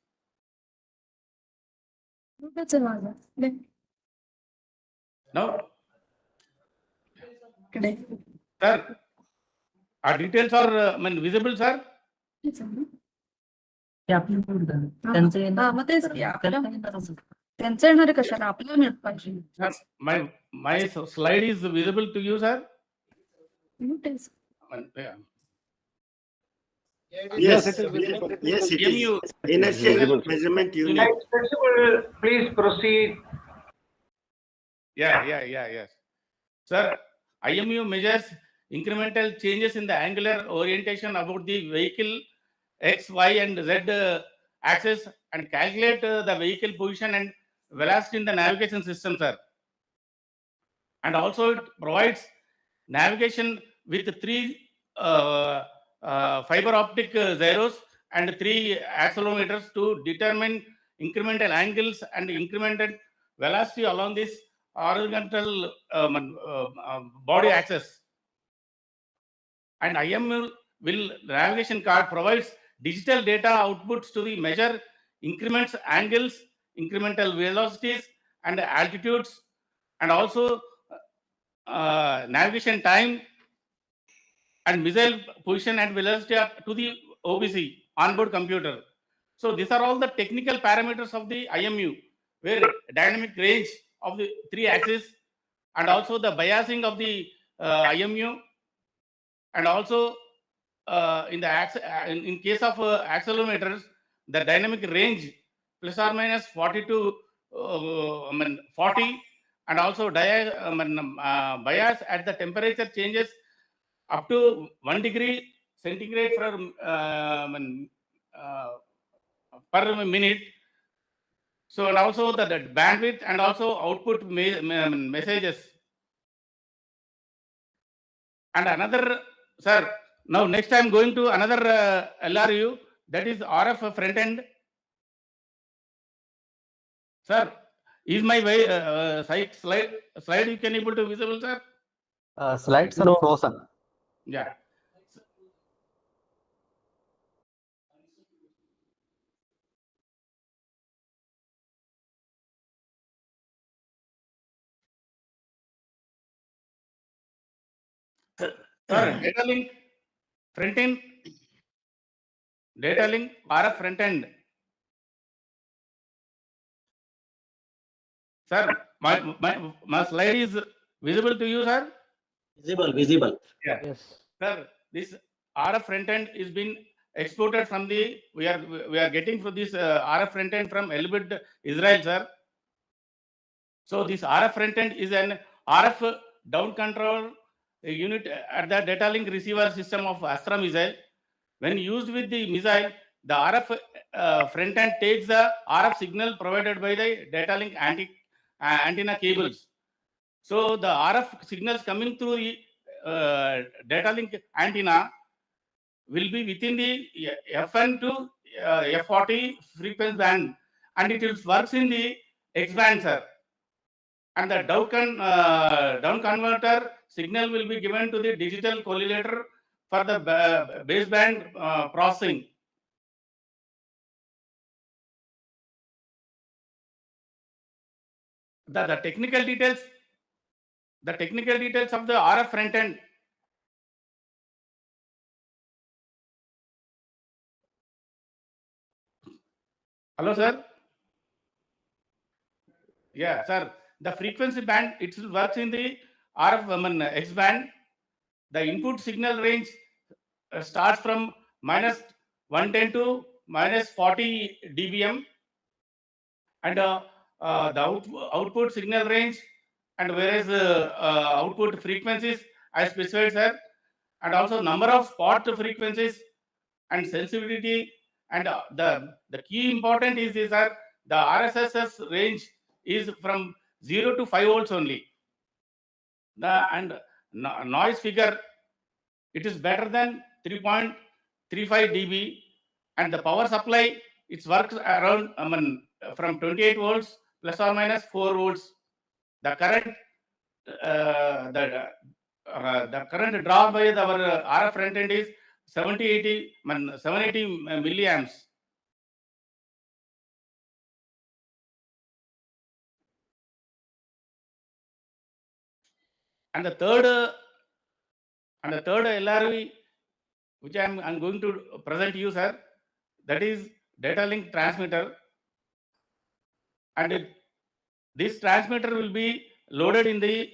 Speaker 10: Now, sir, our details are visible, sir. My slide is visible to you, sir.
Speaker 15: Yes, it is visible. Yes, it is. Inertial measurement unit.
Speaker 6: Please proceed.
Speaker 10: Yes. Sir, IMU measures incremental changes in the angular orientation about the vehicle X, Y, and Z axis and calculate the vehicle position and velocity in the navigation system, sir. And also it provides navigation with 3 fiber optic gyros and 3 accelerometers to determine incremental angles and incremental velocity along this horizontal body axis. And IMU navigation card provides digital data outputs to the measure increments, angles, incremental velocities, and altitudes, and also navigation time and missile position and velocity to the OBC onboard computer. So these are all the technical parameters of the IMU, where dynamic range of the 3 axes and also the biasing of the IMU, and also in case of accelerometers, the dynamic range plus or minus 40 to 40, and also bias at the temperature changes up to 1 degree centigrade per minute. So and also the bandwidth and also output messages. And another, sir, now next I'm going to another LRU, that is RF front end. Sir, is my slide you can able to visible, sir?
Speaker 20: Slides are frozen.
Speaker 10: Yeah. Sir, data link front end, data link RF front end. Sir, my slide is visible to you, sir?
Speaker 19: Visible.
Speaker 10: Yeah.
Speaker 20: Yes.
Speaker 10: Sir, this RF front end is been exported from the, we are getting for this RF front end from Elbit, Israel, sir. So this RF front end is an RF down control unit at the data link receiver system of Astra missile. When used with the missile, the RF front end takes the RF signal provided by the data link antenna cables. So the RF signals coming through the data link antenna will be within the FN to F40 frequency band, and it works in the X band, sir. And the down converter signal will be given to the digital correlator for the baseband processing. The technical details of the RF front end. Hello, sir. Yeah, sir. The frequency band, it works in the RF X band. The input signal range starts from -110 to -40 dBm, and the output signal range and various output frequencies I specified, sir, and also number of spot frequencies and sensitivity, and the key important is sir, the RSSS range is from 0 to 5 volts only. And noise figure, it is better than 3.35 dB, and the power supply, it works around from 28 volts plus or minus 4 volts. The current the current draw by our RF front end is 780 milliamps. And the third LRV, which I'm going to present you, sir, that is data link transmitter. And this transmitter will be loaded in the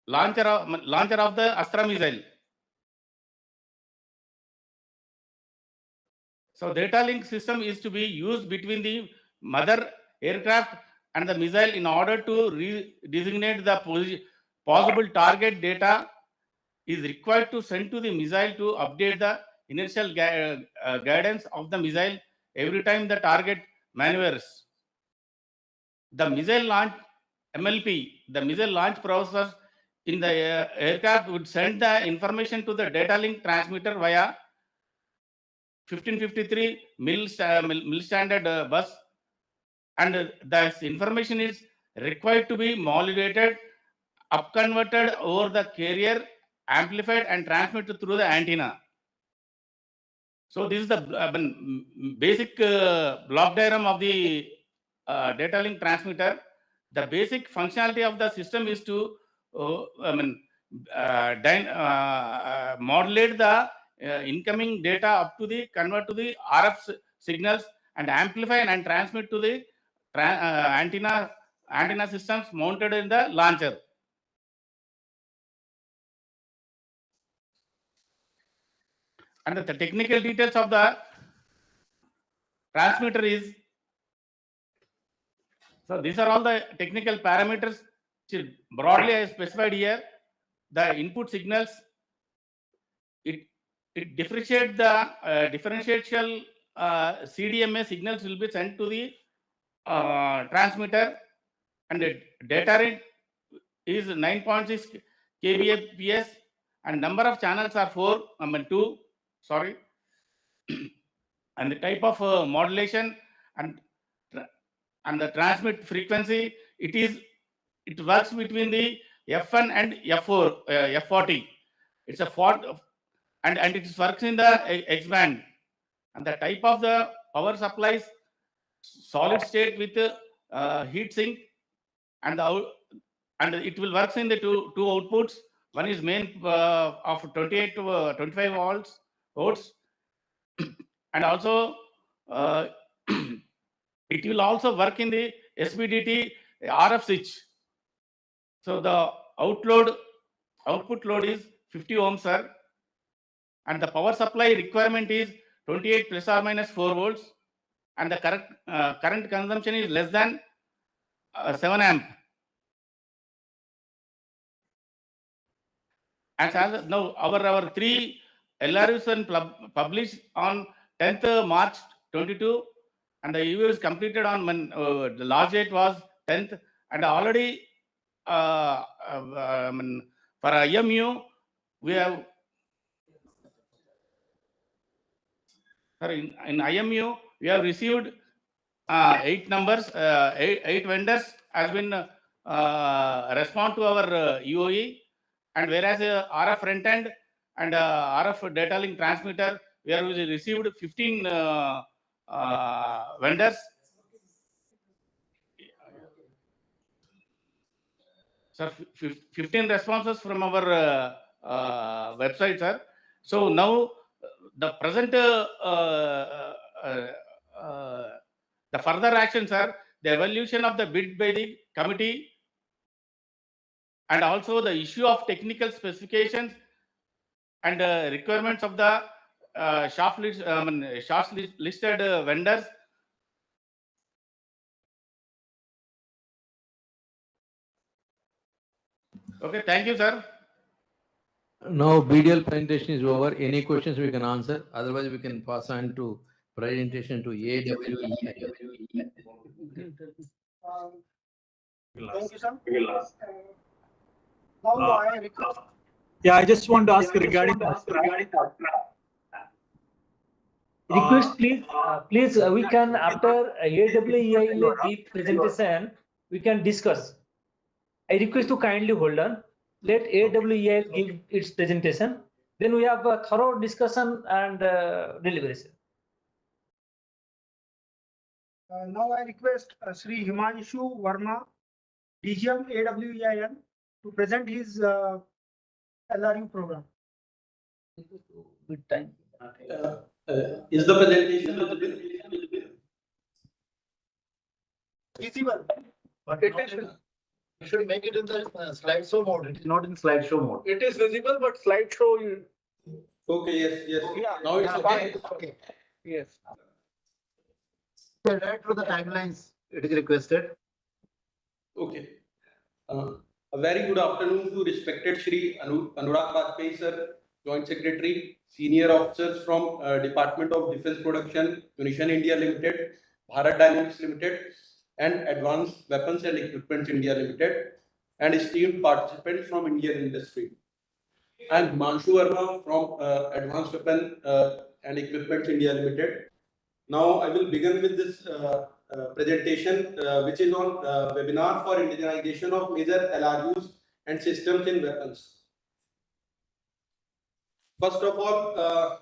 Speaker 10: launcher of the Astra missile. So data link system is to be used between the mother aircraft and the missile in order to designate the possible target data is required to send to the missile to update the inertial guidance of the missile every time the target maneuvers. The missile launch MLP, the missile launch process in the aircraft would send the information to the data link transmitter via 1553 mil standard bus, and this information is required to be modulated, upconverted over the carrier, amplified and transmitted through the antenna. So this is the basic block diagram of the data link transmitter. The basic functionality of the system is to modulate the incoming data up to the convert to the RF signals and amplify and transmit to the antenna systems mounted in the launcher. And the technical details of the transmitter is, so these are all the technical parameters which broadly I specified here. The input signals, it differentiate the differential CDMA signals will be sent to the transmitter, and the data rate is 9.6 kbps, and number of channels are 2. Sorry, and the type of modulation and the transmit frequency, it works between the F1 and F4, F40. It's a 40, and it works in the X band. And the type of the power supplies solid state with heat sink, and it will works in the two outputs. One is main of 28 to 25 volts, and also it will also work in the SPDT RF switch. So the output load is 50 ohms, sir, and the power supply requirement is 28 plus or minus 4 volts, and the current consumption is less than 7 amp. And now our 3 LRUs are published on 10th March 22, and the EU is completed on when the last date was 10th, and already for IMU we have, sorry, in IMU we have received 8 numbers, 8 vendors has been respond to our UOE, and whereas RF front end and RF data link transmitter, we have received 15 vendors. Sir, 15 responses from our website, sir. So now the present the further actions are the evaluation of the bid by the committee, and also the issue of technical specifications and requirements of the listed vendors. Okay, thank you, sir.
Speaker 9: Now BDL presentation is over. Any questions we can answer. Otherwise, we can pass on to presentation to AWE.
Speaker 3: Thank you, sir. Now I request.
Speaker 21: Yeah, I just want to ask regarding
Speaker 6: Request, please, we can, after AWEIL give presentation, we can discuss. I request to kindly hold on. Let AWEIL give its presentation. Then we have a thorough discussion and deliberation.
Speaker 3: Now I request Sri Himanshu Verma, DGM AWEIL, to present his LRU program.
Speaker 6: Good time.
Speaker 22: Is the presentation visible?
Speaker 3: Visible.
Speaker 5: But it is, you should make it in the slideshow mode. It is not in slideshow mode.
Speaker 22: It is visible, but slideshow. Okay, yes.
Speaker 3: Yeah,
Speaker 22: Now it's okay.
Speaker 3: Okay.
Speaker 22: Yes.
Speaker 5: Right through the timelines, it is requested.
Speaker 22: Okay. A very good afternoon to respected Shri Anurag Bajpayee sir, Joint Secretary, senior officers from Department of Defence Production, Munitions India Limited, Bharat Dynamics Limited, and Advanced Weapons and Equipment India Limited, and esteemed participants from Indian industry. I am Himanshu Verma from Advanced Weapons and Equipment India Limited. Now I will begin with this presentation, which is on webinar for indigenization of major LRUs and systems in weapons. First of all,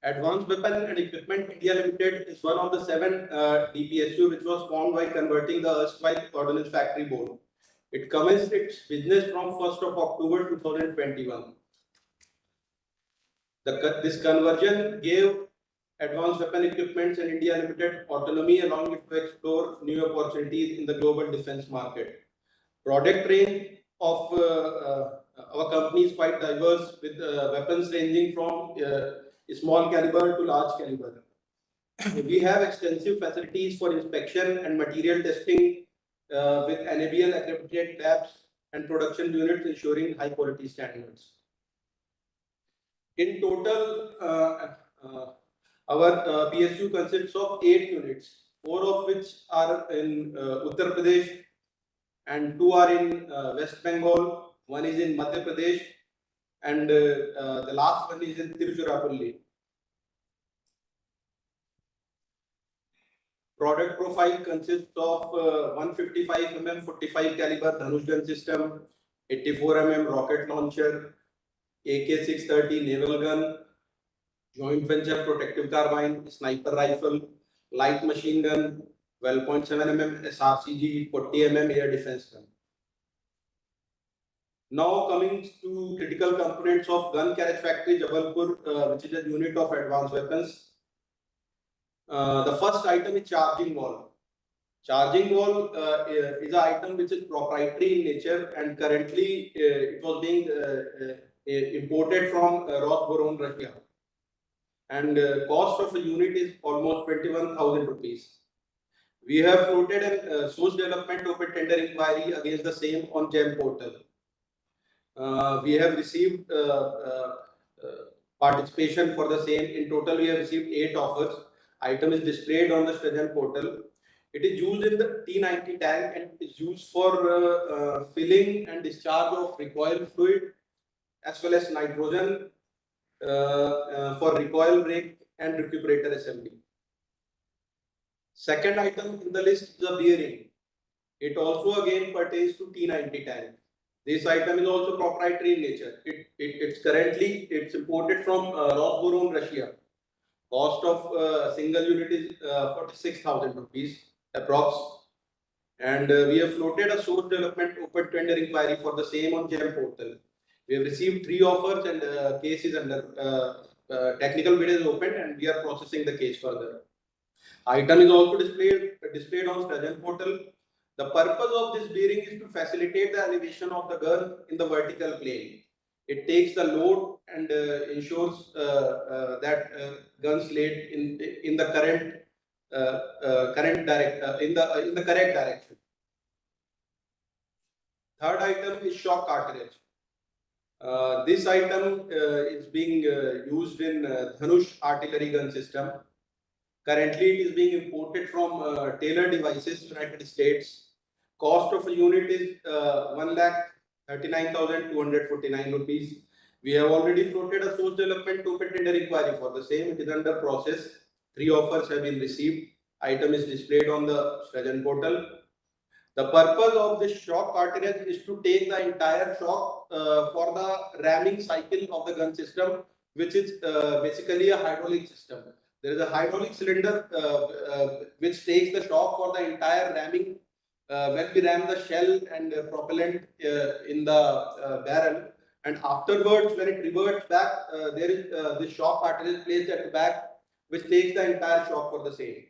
Speaker 22: Advanced Weapon and Equipment India Limited is one of the 7 DPSU which was formed by converting the erstwhile Ordnance Factory Board. It commenced its business from 1st of October 2021. This conversion gave Advanced Weapon Equipment and India Limited autonomy, allowing it to explore new opportunities in the global defense market. Product range of our company is quite diverse, with weapons ranging from small caliber to large caliber. We have extensive facilities for inspection and material testing with NABL accredited labs and production units ensuring high quality standards. In total, our PSU consists of 8 units, 4 of which are in Uttar Pradesh and 2 are in West Bengal, 1 is in Madhya Pradesh, and the last one is in Tiruchirappalli. Product profile consists of 155 mm 45 caliber Dhanush gun system, 84 mm rocket launcher, AK-630 naval gun, joint venture protective carbine, sniper rifle, light machine gun, 12.7 mm SRCG, 40 mm air defense gun. Now coming to critical components of Gun Carriage Factory Jabalpur, which is a unit of advanced weapons. The first item is charging wall. Charging wall is an item which is proprietary in nature, and currently it was being imported from Rosboron, Russia. And cost of the unit is almost 21,000 rupees. We have floated a source development open tender inquiry against the same on GEM portal. We have received participation for the same. In total, we have received 8 offers. Item is displayed on the Strajan portal. It is used in the T90 tank and is used for filling and discharge of recoil fluid as well as nitrogen for recoil brake and recuperator assembly. Second item in the list is the bearing. It also again pertains to T90 tank. This item is also proprietary in nature. It's imported from Rosboron, Russia. Cost of single unit is 46,000 rupees approx. And we have floated a source development open tender inquiry for the same on GEM portal. We have received 3 offers and case is under technical bid is open and we are processing the case further. Item is also displayed on Strajan portal. The purpose of this bearing is to facilitate the elevation of the gun in the vertical plane. It takes the load and ensures that guns laid in the correct direction. Third item is shock cartridge. This item is being used in Dhanush artillery gun system. Currently, it is being imported from Taylor Devices, United States. Cost of a unit is 1,39,249 rupees. We have already floated a source development open tender inquiry for the same. It is under process. 3 offers have been received. Item is displayed on the Strajan portal. The purpose of this shock cartridge is to take the entire shock for the ramming cycle of the gun system, which is basically a hydraulic system. There is a hydraulic cylinder which takes the shock for the entire ramming. When we ram the shell and propellant in the barrel, and afterwards when it reverts back, there is this shock cartridge placed at the back, which takes the entire shock for the same.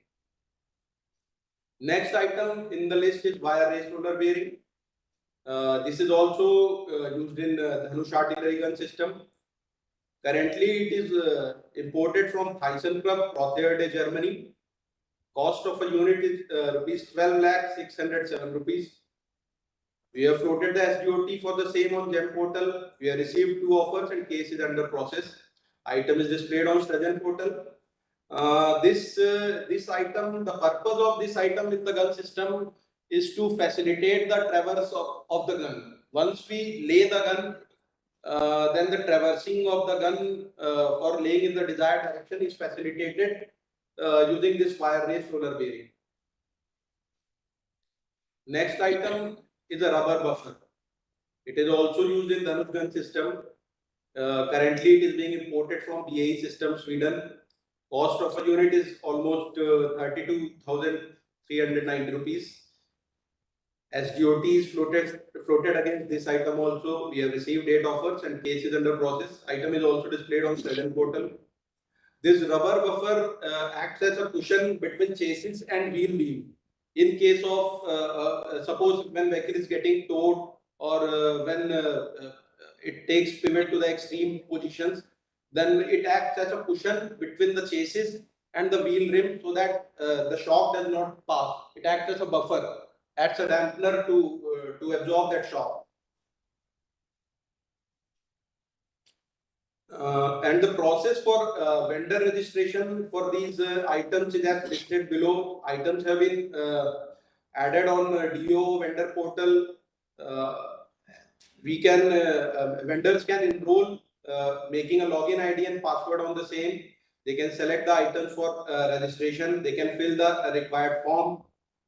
Speaker 22: Next item in the list is wire race roller bearing. This is also used in Dhanush artillery gun system. Currently, it is imported from ThyssenKrupp, Rotherherde, Germany. Cost of a unit is rupees 12,607 rupees. We have floated the SDOT for the same on GEM portal. We have received 2 offers and case is under process. Item is displayed on Strajan portal. This item, the purpose of this item in the gun system is to facilitate the traverse of the gun. Once we lay the gun, then the traversing of the gun for laying in the desired direction is facilitated using this wire race roller bearing. Next item is a rubber buffer. It is also used in Dhanush gun system. Currently, it is being imported from BAE system, Sweden. Cost of a unit is almost 32,390 rupees. SDOT is floated against this item also. We have received 8 offers and case is under process. Item is also displayed on Strajan portal. This rubber buffer acts as a cushion between chassis and wheel beam. In case of suppose when vehicle is getting towed or when it takes pivot to the extreme positions, then it acts as a cushion between the chassis and the wheel rim so that the shock does not pass. It acts as a buffer, acts a dampener to absorb that shock. And the process for vendor registration for these items is as listed below. Items have been added on DO vendor portal. Vendors can enroll making a login ID and password on the same. They can select the items for registration. They can fill the required form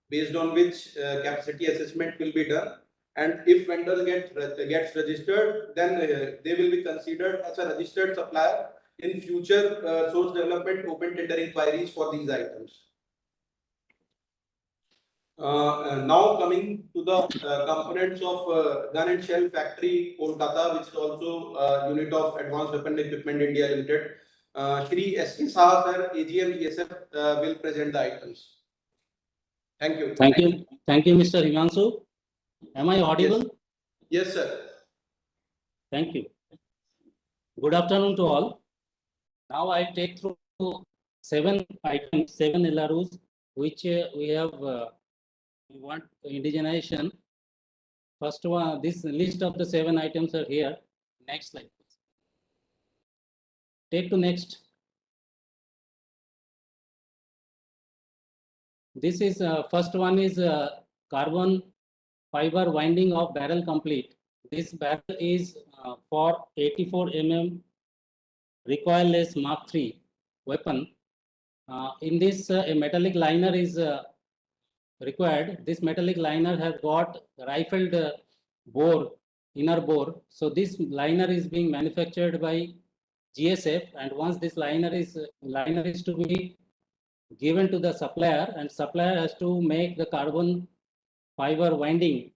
Speaker 22: based on which capacity assessment will be done. And if vendors gets registered, then they will be considered as a registered supplier in future source development open tender inquiries for these items. Now coming to the components of Gun and Shell Factory Kolkata, which is also unit of Advanced Weapon Equipment India Limited. Shri S.K. Saha sir, AGM ESF will present the items. Thank you.
Speaker 2: Thank you. Thank you, Mr. Himanshu. Am I audible?
Speaker 22: Yes, sir.
Speaker 2: Thank you. Good afternoon to all. Now I'll take through 7 items, 7 LRUs, which we have we want indigenization. First one, this list of the 7 items are here. Next slide, please. Take to next. This is first one is carbon fiber winding of barrel complete. This barrel is for 84 mm recoilless Mark III weapon. In this, a metallic liner is required. This metallic liner has got rifled bore, inner bore. So this liner is being manufactured by GSF, and once this liner is to be given to the supplier, and supplier has to make the carbon fiber winding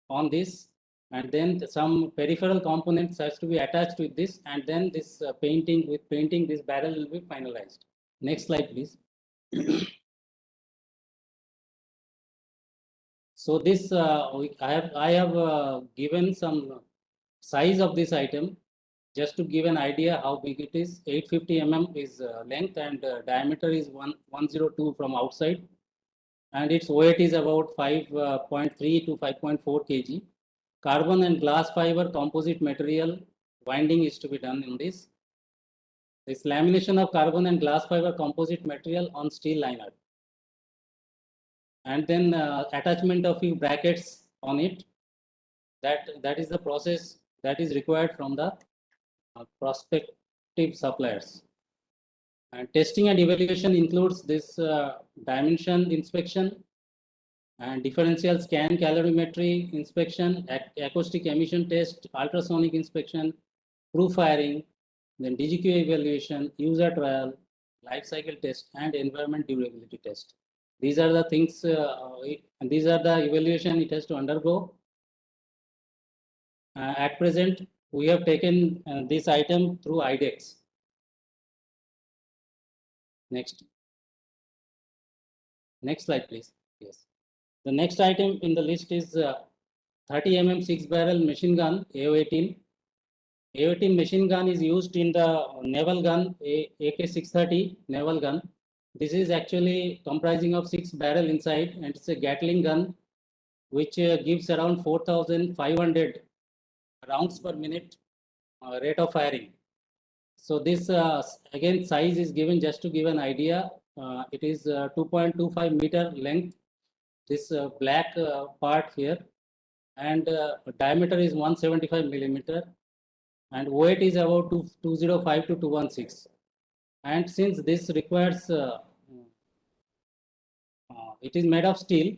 Speaker 2: on this, and then some peripheral components has to be attached with this, and then this painting this barrel will be finalized. Next slide, please. So this I have given some size of this item just to give an idea how big it is. 850 mm is length, and diameter is 102 from outside, and its weight is about 5.3 to 5.4 kg. Carbon and glass fiber composite material winding is to be done in this. This lamination of carbon and glass fiber composite material on steel liner, and then attachment of few brackets on it. That is the process that is required from the prospective suppliers. And testing and evaluation includes this dimension inspection and differential scan calorimetry inspection, acoustic emission test, ultrasonic inspection, proof firing, then DGQ evaluation, user trial, life cycle test, and environment durability test. These are the things, and these are the evaluation it has to undergo. At present, we have taken this item through IDEX. Next. Next slide, please. Yes. The next item in the list is 30 mm 6-barrel machine gun AO-18. AO-18 machine gun is used in the naval gun AK-630 naval gun. This is actually comprising of 6 barrel inside, and it's a Gatling gun which gives around 4,500 rounds per minute rate of firing. So this again size is given just to give an idea. It is 2.25 meter length, this black part here, and diameter is 175 millimeter, and weight is about 205 to 216. And since this requires it is made of steel,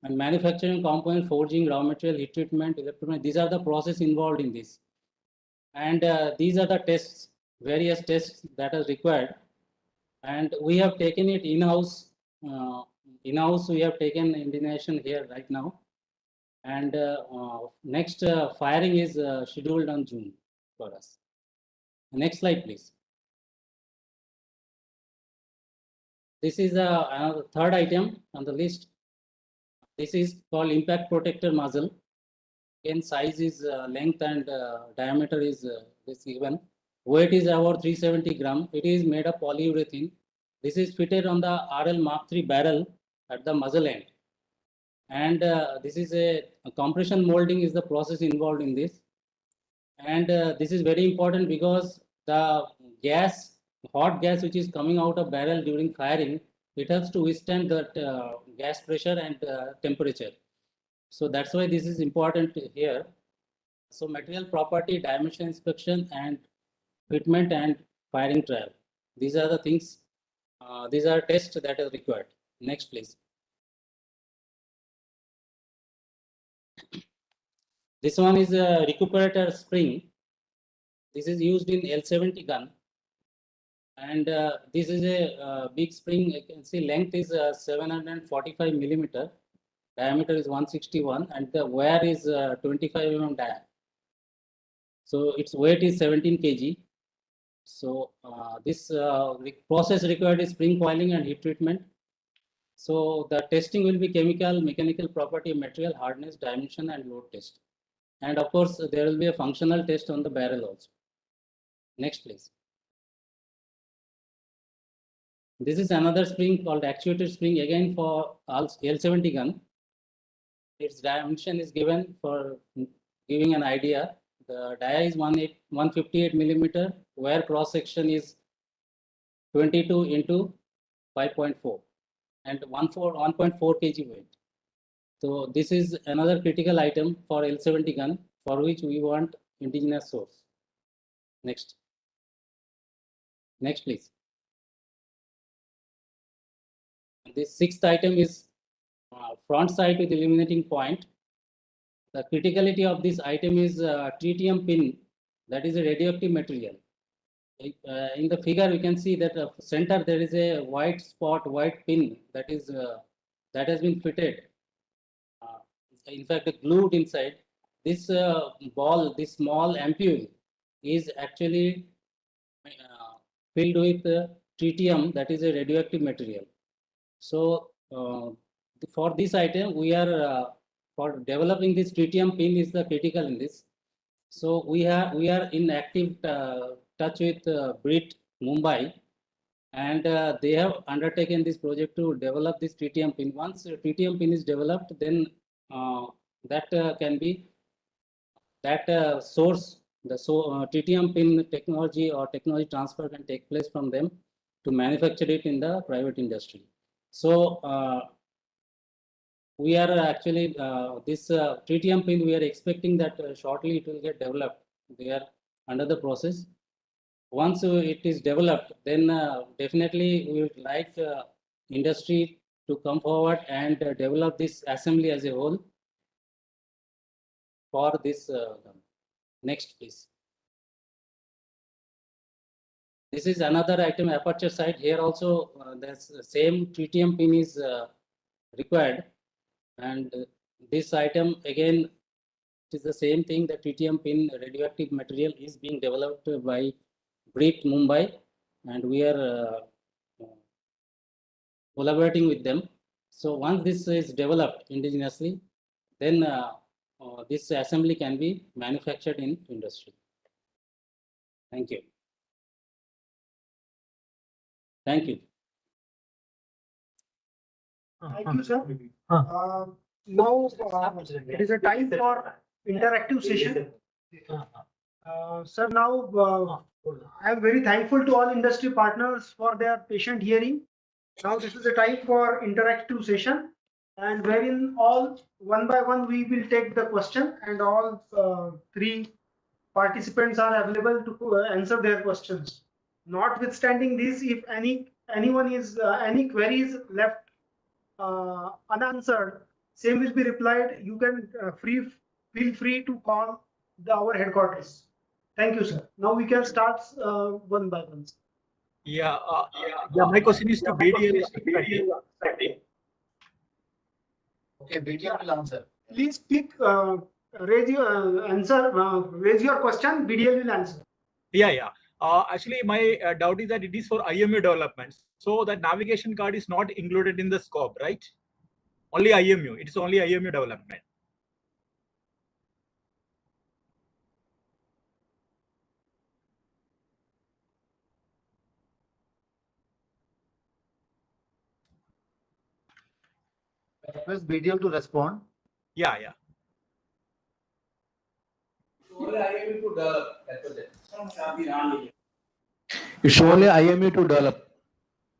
Speaker 2: and manufacturing component, forging, raw material, heat treatment, electronic, these are the process involved in this. And these are the tests, various tests that are required. And we have taken it in-house. In-house, we have taken indigenization here right now. And next firing is scheduled on June for us. Next slide, please. This is another third item on the list. This is called impact protector muzzle. Again, size is length and diameter is this given. Weight is about 370 gram. It is made of polyurethane. This is fitted on the RL Mark III barrel at the muzzle end. And this is a compression molding is the process involved in this. And this is very important because the gas, hot gas which is coming out of barrel during firing, it helps to withstand that gas pressure and temperature. So that's why this is important here. So material property, dimension inspection, and fitment and firing trial. These are the things, these are tests that are required. Next, please. This one is a recuperator spring. This is used in L70 gun. And this is a big spring. You can see length is 745 millimeter. Diameter is 161 and the wear is 25 mm diameter. So its weight is 17 kg. So this process required is spring coiling and heat treatment. So the testing will be chemical, mechanical property, material hardness, dimension, and load test. And of course, there will be a functional test on the barrel also. Next, please. This is another spring called actuated spring, again for L70 gun. Its dimension is given for giving an idea. The dia is 158 millimeter, where cross section is 22 into 5.4 and 1.4 kg weight. So this is another critical item for L70 gun for which we want indigenous source. Next. Next, please. This sixth item is front sight with illuminating point. The criticality of this item is tritium pin, that is a radioactive material. In the figure, we can see that center there is a white spot, white pin that is that has been fitted. In fact, glued inside. This ball, this small ampule, is actually filled with tritium, that is a radioactive material. So for this item, we are for developing this tritium pin is the critical in this. So we are in active touch with BRIT Mumbai, and they have undertaken this project to develop this tritium pin. Once tritium pin is developed, then that can be that source, the tritium pin technology or technology transfer can take place from them to manufacture it in the private industry. So we are actually this tritium pin, we are expecting that shortly it will get developed. They are under the process. Once it is developed, then definitely we would like industry to come forward and develop this assembly as a whole for this. Next, please. This is another item, aperture sight. Here also, the same tritium pin is required. And this item, again, it is the same thing. The tritium pin radioactive material is being developed by BRIT Mumbai, and we are collaborating with them. So once this is developed indigenously, then this assembly can be manufactured in industry. Thank you. Thank you.
Speaker 3: Thank you, sir. Now it is a time for interactive session. Sir, now I am very thankful to all industry partners for their patient hearing. Now this is a time for interactive session, and wherein all one by one we will take the question, and all three participants are available to answer their questions. Notwithstanding this, if anyone is any queries left unanswered, same will be replied. You can feel free to call our headquarters. Thank you, sir. Now we can start one by one.
Speaker 21: Yeah, my question is to BDL.
Speaker 5: Okay, BDL will answer.
Speaker 3: Please pick, raise your answer, raise your question, BDL will answer.
Speaker 21: Yeah. Actually, my doubt is that it is for IMU developments. So that navigation card is not included in the scope, right? Only IMU. It's only IMU development.
Speaker 5: Request BDL to respond.
Speaker 21: Yeah.
Speaker 10: Only IMU to develop.
Speaker 9: It's only IMU to develop.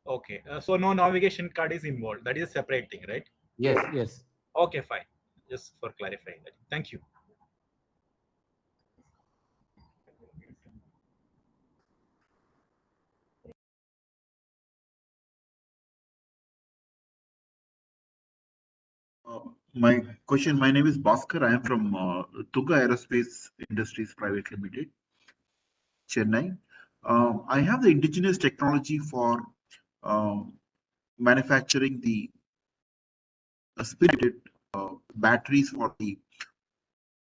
Speaker 21: Okay, so no navigation card is involved. That is a separate thing, right?
Speaker 9: Yes, yes.
Speaker 21: Okay, fine. Just for clarifying that. Thank you.
Speaker 18: My question, my name is Bhaskar. I am from Tunga Aerospace Industries Private Limited, Chennai. I have the indigenous technology for manufacturing the spirited batteries for the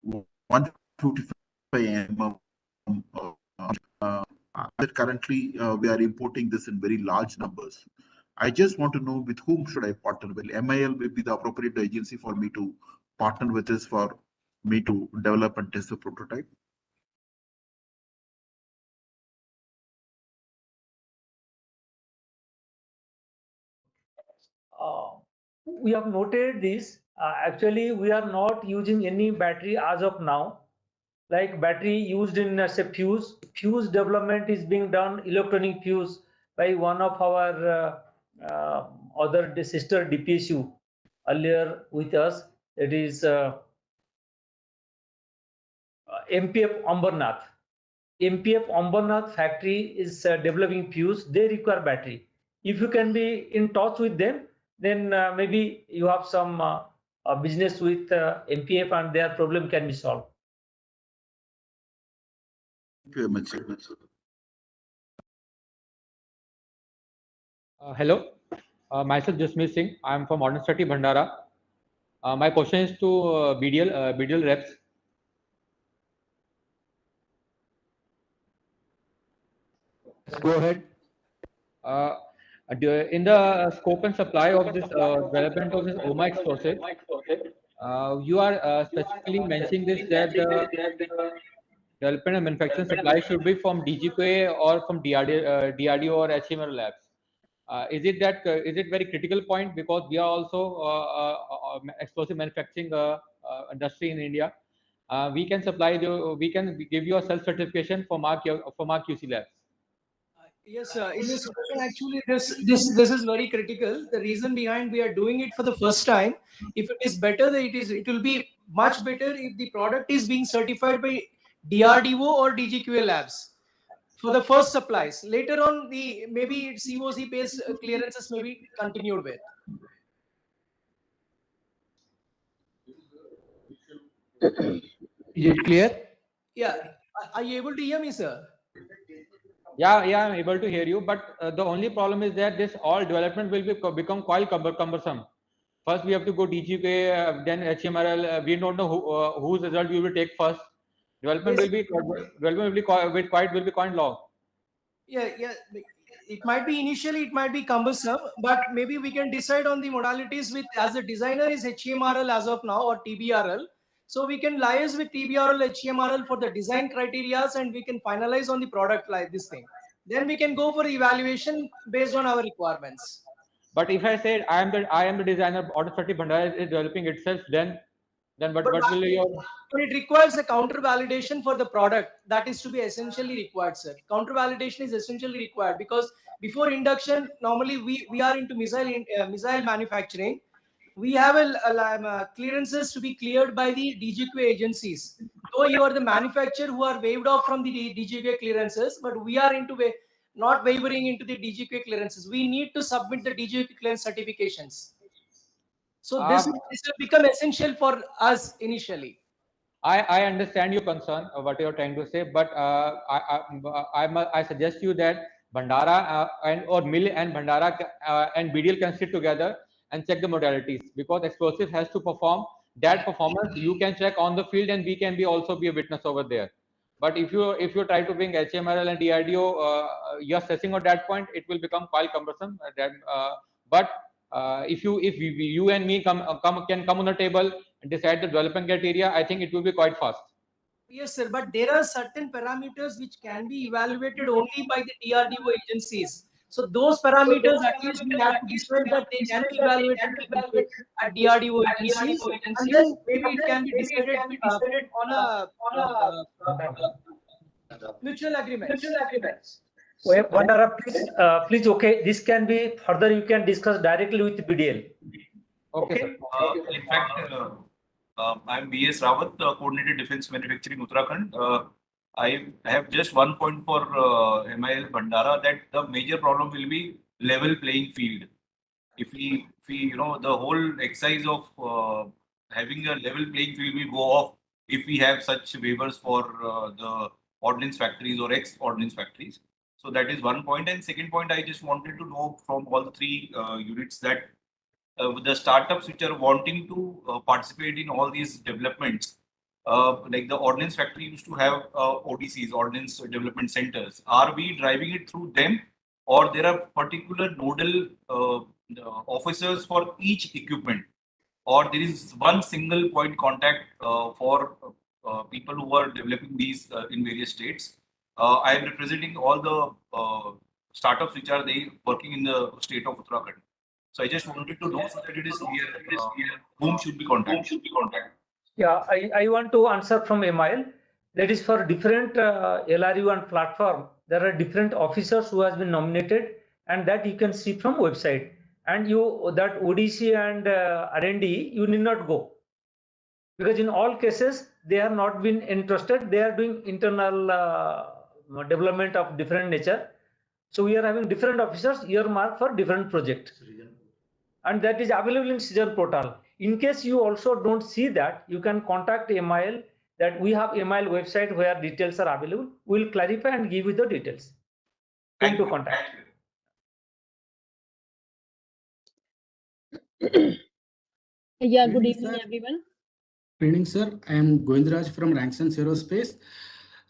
Speaker 18: 155 mm. That currently we are importing this in very large numbers. I just want to know with whom should I partner? Well, MIL will be the appropriate agency for me to partner with this for me to develop and test the prototype.
Speaker 6: We have noted this. Actually, we are not using any battery as of now. Like battery used in say fuse. Fuse development is being done, electronic fuse, by one of our other sister DPSU earlier with us. It is MPF Ambernath. MPF Ambernath factory is developing fuse. They require battery. If you can be in touch with them, then maybe you have some business with MPF and their problem can be solved.
Speaker 18: Thank you very much, sir.
Speaker 4: Hello, myself Jasmeet Singh. I am from Modern City, Bhandara. My question is to BDL reps.
Speaker 9: Go ahead.
Speaker 4: In the scope and supply of this development of this OMA explosive, you are specifically mentioning this that the development and manufacturing supply should be from DGPA or from DRDO or HMR labs. Is it very critical point because we are also explosive manufacturing industry in India? We can give you a self certification from our QC labs.
Speaker 14: Yes, in this question, actually, this is very critical. The reason behind we are doing it for the first time. If it is better, it will be much better if the product is being certified by DRDO or DGQA labs for the first supplies. Later on, maybe COC based clearances may be continued with.
Speaker 9: Is it clear?
Speaker 14: Yeah, are you able to hear me, sir?
Speaker 4: Yeah, I'm able to hear you, but the only problem is that this all development will become quite cumbersome. First, we have to go DGK, then HMRL. We don't know whose result we will take first. Development will be quite long.
Speaker 14: Yeah. It might be initially, it might be cumbersome, but maybe we can decide on the modalities with, as the designer is HMRL as of now or TBRL. So we can liaise with TBRL, HMRL for the design criteria, and we can finalize on the product like this thing. Then we can go for evaluation based on our requirements.
Speaker 4: But if I say I am the designer, Auto 30 Bhandara is developing itself, then what will your?
Speaker 14: But it requires a counter validation for the product. That is to be essentially required, sir. Counter validation is essentially required because before induction, normally we are into missile manufacturing. We have clearances to be cleared by the DGQA agencies. Though you are the manufacturer who are waived off from the DGQA clearances, but we are not wavering into the DGQA clearances. We need to submit the DGQA clearance certifications. So this will become essential for us initially.
Speaker 4: I understand your concern, what you're trying to say, but I suggest you that Bhandara or Mill and Bhandara and BDL can sit together and check the modalities because explosive has to perform that performance. You can check on the field and we can also be a witness over there. But if you try to bring HMRL and DRDO, you're assessing on that point, it will become quite cumbersome. But if you and me can come on the table and decide the development criteria, I think it will be quite fast.
Speaker 14: Yes, sir. But there are certain parameters which can be evaluated only by the DRDO agencies. So those parameters, at least we have to decide that they can be evaluated at DRDO agencies, and then maybe it can be decided on a mutual agreements.
Speaker 6: Bandara, please, okay, this can be further, you can discuss directly with BDL.
Speaker 4: Okay, sir.
Speaker 1: In fact, I'm B.S. Rawat, Coordinated Defense Manufacturing Uttarakhand. I have just one point for MIL Bhandara, that the major problem will be level playing field. If we the whole exercise of having a level playing field will go off if we have such waivers for the ordnance factories or ex-ordnance factories. So that is one point. And second point, I just wanted to know from all the three units that the startups which are wanting to participate in all these developments, like the ordnance factory used to have ODCs, ordnance development centers. Are we driving it through them, or there are particular nodal officers for each equipment, or there is one single point contact for people who are developing these in various states? I am representing all the startups which are working in the state of Uttarakhand. So I just wanted to know so that it is clear whom should be contacted.
Speaker 6: Yeah, I want to answer from MIL. That is for different LRU and platform. There are different officers who has been nominated, and that you can see from website. And you that ODC and R&D, you need not go, because in all cases they have not been interested. They are doing internal development of different nature. So we are having different officers earmarked for different project, and that is available in Citizen portal. In case you also don't see that, you can contact MIL, that we have MIL website where details are available. We'll clarify and give you the details. Whom to contact.
Speaker 8: Yeah, good evening, everyone.
Speaker 23: Good evening, sir. I am Govindraj from Ranksons Aerospace.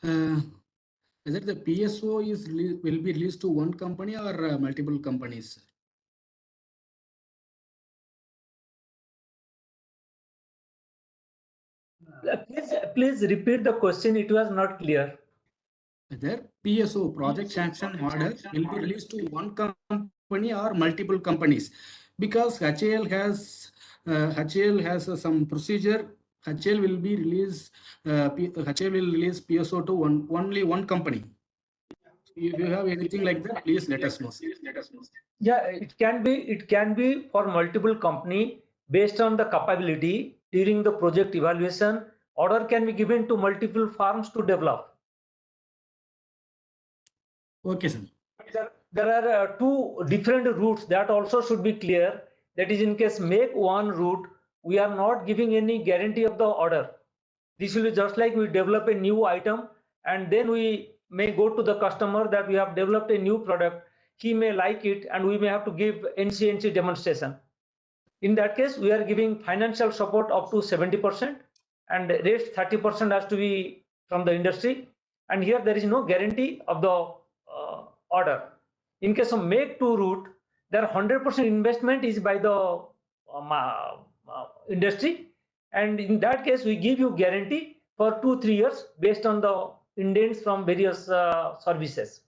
Speaker 23: Whether the PSO will be released to one company or multiple companies?
Speaker 6: Please repeat the question. It was not clear.
Speaker 23: Whether PSO, project sanction order, will be released to one company or multiple companies? Because HAL has some procedure. HAL will be released. HAL will release PSO to only one company. If you have anything like that, please let us know.
Speaker 6: Yeah, it can be for multiple company based on the capability. During the project evaluation, order can be given to multiple firms to develop.
Speaker 23: Okay, sir.
Speaker 6: There are two different routes that also should be clear. That is, in case make one route, we are not giving any guarantee of the order. This will be just like we develop a new item, and then we may go to the customer that we have developed a new product. He may like it, and we may have to give NCNC demonstration. In that case, we are giving financial support up to 70%, and the rest 30% has to be from the industry. And here there is no guarantee of the order. In case of make to route, there 100% investment is by the industry, and in that case we give you guarantee for 2-3 years based on the indents from various services.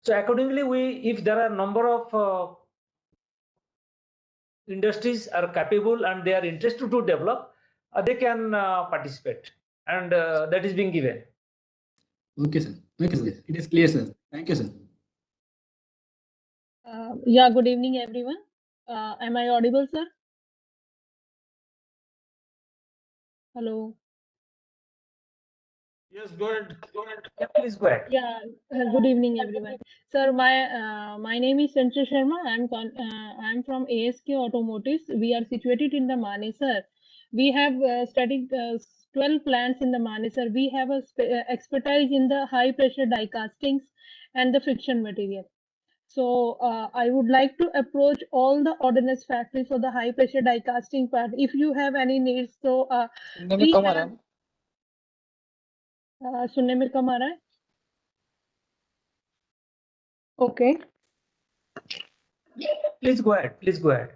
Speaker 6: So accordingly, if there are number of industries are capable and they are interested to develop, they can participate, and that is being given.
Speaker 23: Okay, sir. Okay, sir. It is clear, sir. Thank you, sir.
Speaker 8: Yeah, good evening, everyone. Am I audible, sir? Hello.
Speaker 21: Yes, go ahead.
Speaker 6: Yeah, please go ahead.
Speaker 8: Yeah, good evening, everyone. Sir, my name is Sanjay Sharma. I'm from ASK Automotives. We are situated in the Manesar. We have studied 12 plants in the Manesar. We have a expertise in the high pressure die castings and the friction material. So I would like to approach all the ordnance factories for the high pressure die casting part. If you have any needs, so we have. सुनने में कम आ रहा है? Okay.
Speaker 6: Please go ahead. Please go ahead.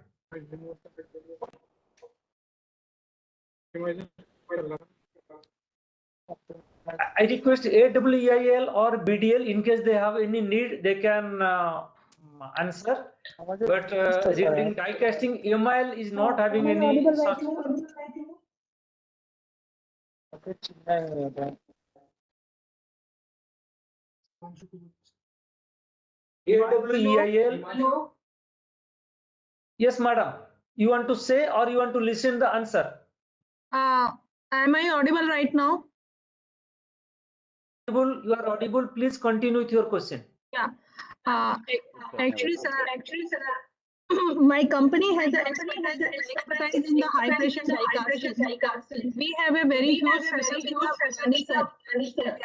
Speaker 6: I request AWEIL or BDL, in case they have any need, they can answer. But regarding die casting, MIL is not having any such. AWEIL. Yes, madam. You want to say or you want to listen the answer?
Speaker 8: Am I audible right now?
Speaker 6: You are audible. Please continue with your question.
Speaker 8: Yeah. Actually, sir, my company has expertise in the high pressure die casting. We have a very huge setup in the Munitions.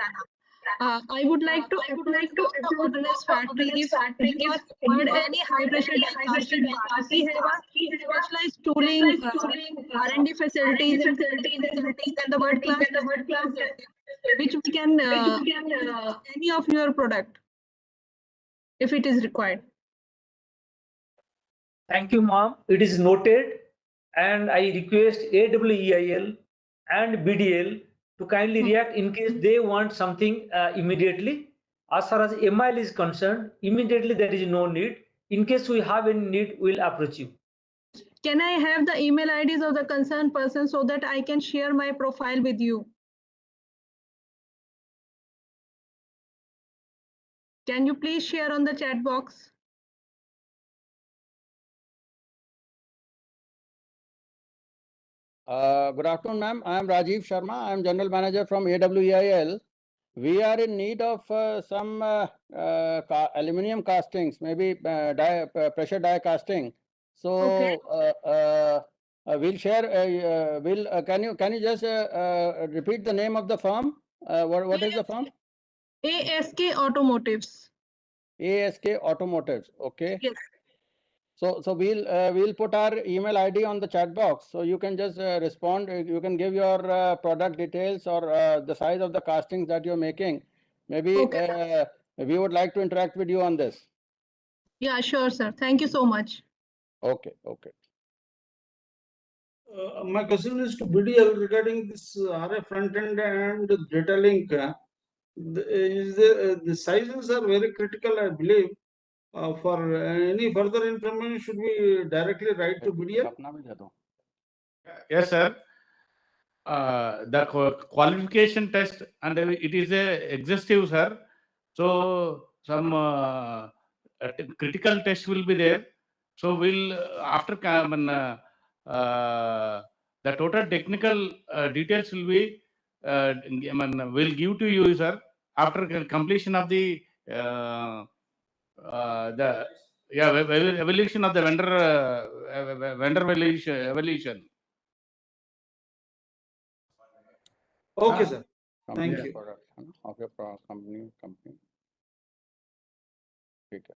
Speaker 8: I would like to approach the ordnance factory if you are required any high pressure die casting part. We have a specialized tooling, R&D facilities and the world class which we can any of your product if it is required.
Speaker 6: Thank you, ma'am. It is noted, and I request AWEIL and BDL to kindly react in case they want something immediately. As far as MIL is concerned, immediately there is no need. In case we have any need, we'll approach you.
Speaker 8: Can I have the email IDs of the concerned person so that I can share my profile with you? Can you please share on the chat box?
Speaker 9: Good afternoon, ma'am. I am Rajiv Sharma. I am General Manager from AWEIL. We are in need of some aluminum castings, maybe pressure die casting. So we'll share. Can you just repeat the name of the firm? What is the firm?
Speaker 8: ASK Automotives.
Speaker 9: ASK Automotives. Okay.
Speaker 8: Yes.
Speaker 9: So we'll put our email ID on the chat box. So you can just respond. You can give your product details or the size of the castings that you're making. Maybe we would like to interact with you on this.
Speaker 8: Yeah, sure, sir. Thank you so much.
Speaker 9: Okay. Okay.
Speaker 23: My question is to BDL regarding this RF front end and data link. The sizes are very critical, I believe. For any further information, should we directly write to BDL?
Speaker 10: Yes, sir. The qualification test and it is a exhaustive, sir. So some critical test will be there. So we'll after the total technical details will be will give to you, sir, after completion of the evaluation of the vendor evaluation.
Speaker 23: Okay, sir.
Speaker 9: Company
Speaker 23: Thank you.
Speaker 9: production of your company. Okay.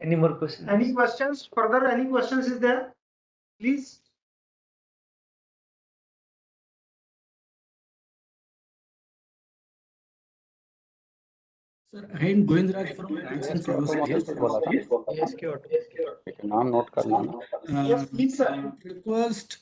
Speaker 6: Any more questions?
Speaker 3: Any questions? Further, any questions is there? Please.
Speaker 23: Sir, I am Govindraj from Ranks and
Speaker 9: नाम note कर लेना.
Speaker 3: Yes, please, sir.
Speaker 23: Request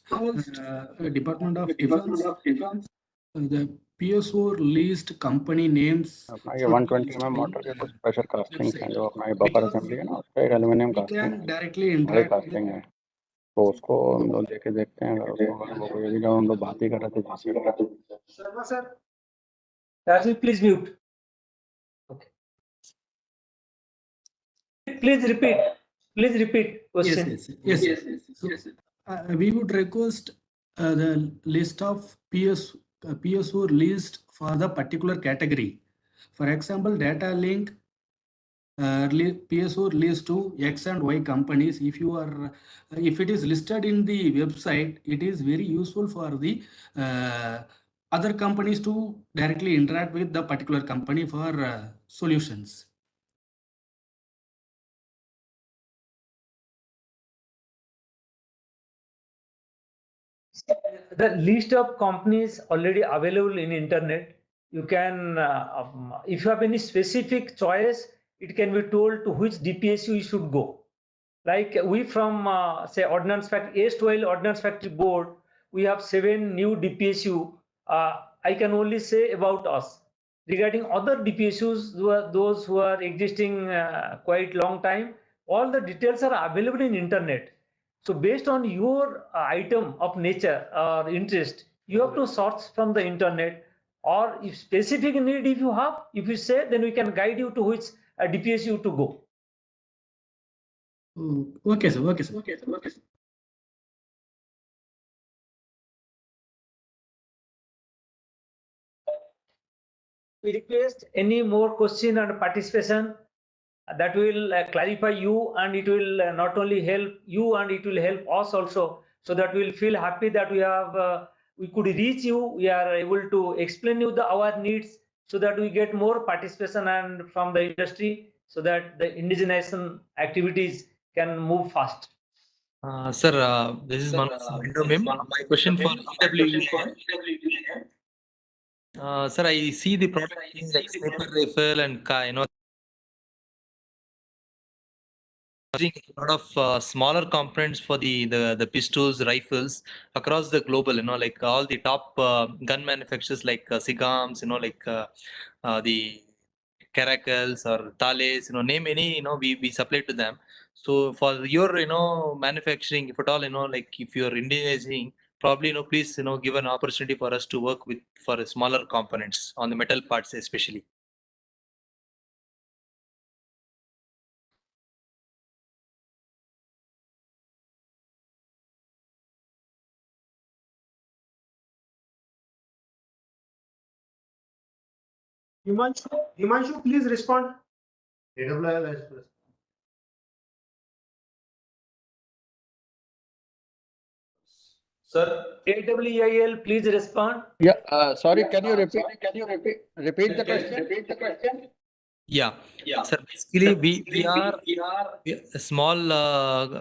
Speaker 23: Department of Defense. The PSO list company names.
Speaker 9: अपना ये 120 mm motor के कुछ pressure casting हैं जो अपना ये बफर असेंबली है ना उसका एक एल्यूमिनियम कास्टिंग है,
Speaker 23: Directly
Speaker 9: बड़ी
Speaker 23: interact.
Speaker 9: कास्टिंग है. तो उसको हम लोग देके देखते हैं अगर उसको वो ये भी जब हम लोग बात ही कर रहे थे जैसे
Speaker 3: Sharma sir.
Speaker 6: Rajiv, please mute. Okay. Please repeat. Please repeat question.
Speaker 23: Yes. So, we would request the list of PSO list for the particular category. For example, data link PSO list to X and Y companies. If it is listed in the website, it is very useful for the other companies to directly interact with the particular company for solutions.
Speaker 6: The list of companies already available in internet. You can, if you have any specific choice, it can be told to which DPSU you should go. Like we from say Ordnance Factory, erstwhile Ordnance Factory Board, we have 7 new DPSU. I can only say about us. Regarding other DPSUs, those who are existing quite long time, all the details are available in internet. So based on your item of nature or interest, you have to search from the internet, or if specific need if you have, if you say, then we can guide you to which DPSU to go.
Speaker 23: Okay, sir. Okay, sir.
Speaker 6: We request any more question and participation that will clarify you, and it will not only help you and it will help us also, so that we will feel happy that we have we could reach you, we are able to explain you our needs, so that we get more participation and from the industry, so that the indigenization activities can move fast.
Speaker 11: Sir, this is Manoj from Indomim. My question for EWEA. Sir, I see the product is like sniper rifle and using a lot of smaller components for the pistols, rifles across the global. Like all the top gun manufacturers like Sigams, like the Caracals or Thales, name any, we supply to them. So for your, manufacturing, if at all, like if you're indigenizing, probably, please, give an opportunity for us to work with for smaller components on the metal parts, especially.
Speaker 3: Himanshu, please respond.
Speaker 22: Sir,
Speaker 6: AWEIL, please respond.
Speaker 9: Yeah, sorry, can you repeat the question?
Speaker 11: Yeah. Sir, basically we are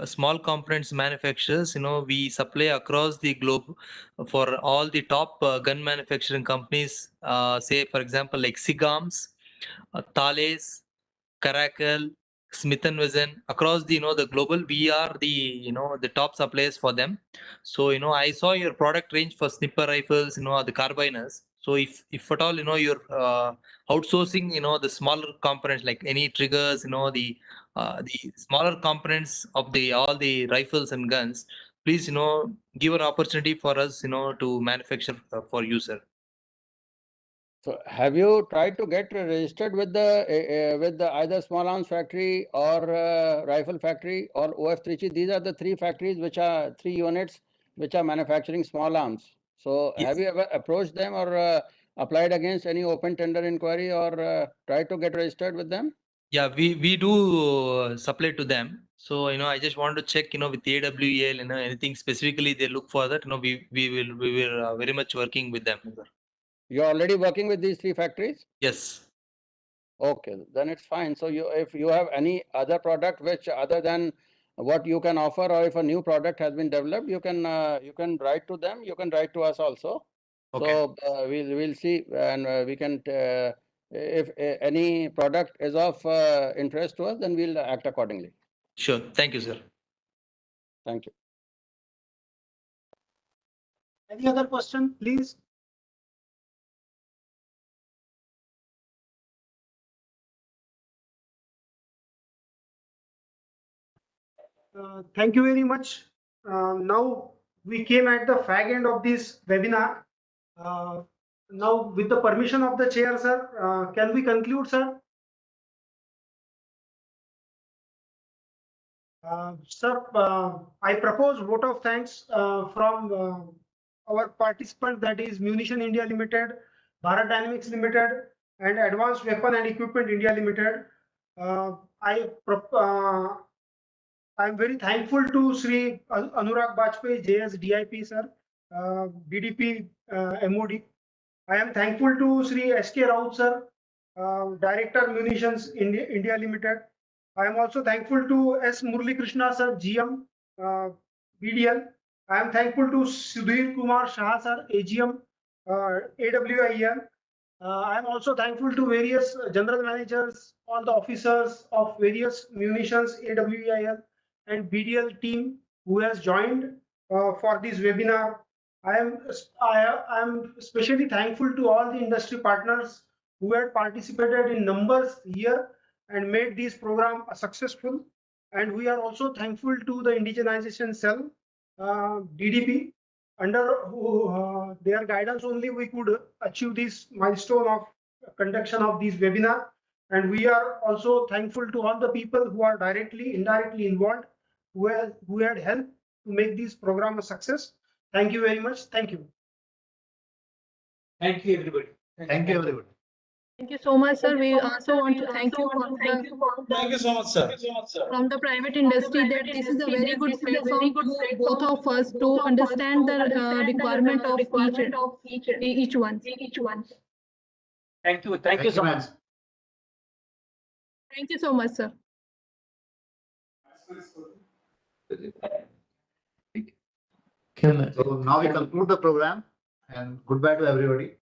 Speaker 11: small components manufacturers. We supply across the globe for all the top gun manufacturing companies. Say for example like Sigams, Thales, Caracal, Smith and Wesson, across the the global, we are the the top suppliers for them. So I saw your product range for sniper rifles, the carbiners. So if at all you're outsourcing the smaller components like any triggers, the smaller components of the all the rifles and guns, please give an opportunity for us to manufacture for you, sir.
Speaker 9: So have you tried to get registered with the either small arms factory or rifle factory or OF3C? These are the 3 factories which are 3 units which are manufacturing small arms. So have you ever approached them or applied against any open tender inquiry or tried to get registered with them?
Speaker 11: Yeah, we do supply to them. So I just want to check with AWEL, anything specifically they look for that. We will very much working with them.
Speaker 9: You're already working with these 3 factories?
Speaker 11: Yes.
Speaker 9: Okay, then it's fine. So if you have any other product which other than what you can offer, or if a new product has been developed, you can write to them. You can write to us also.
Speaker 11: Okay.
Speaker 9: So we'll see, and we can if any product is of interest to us, then we'll act accordingly.
Speaker 11: Sure. Thank you, sir.
Speaker 9: Thank you.
Speaker 3: Any other question, please? Thank you very much. Now we came at the fag end of this webinar. Now, with the permission of the chair, sir, can we conclude, sir? Sir, I propose vote of thanks from our participants, that is Munitions India Limited, Bharat Dynamics Limited, and Advanced Weapon and Equipment India Limited. I'm very thankful to Sri Anurag Bajpai, JS DIP, sir, BDP MOD. I am thankful to Sri S.K. Raut, sir, Director Munitions India Limited. I am also thankful to S. Murali Krishna, sir, GM, BDL. I am thankful to Sudhir Kumar Shah, sir, AGM, AWIL. I am also thankful to various general managers, all the officers of various munitions, AWEIL and BDL team who has joined for this webinar. I am especially thankful to all the industry partners who had participated in numbers here and made this program successful. And we are also thankful to the indigenization cell, DDP, under their guidance only we could achieve this milestone of conduction of this webinar. And we are also thankful to all the people who are directly, indirectly involved, who had helped to make this program a success. Thank you very much. Thank you.
Speaker 6: Thank you, everybody.
Speaker 5: Thank you, everybody.
Speaker 8: Thank you so much, sir. We also want to thank you for
Speaker 21: Thank you so much, sir.
Speaker 8: from the private industry that this is a very good platform to both of us to understand the requirement of each one.
Speaker 6: Thank you. Thank you so much.
Speaker 8: Thank you so much, sir.
Speaker 5: So now we conclude the program and goodbye to everybody.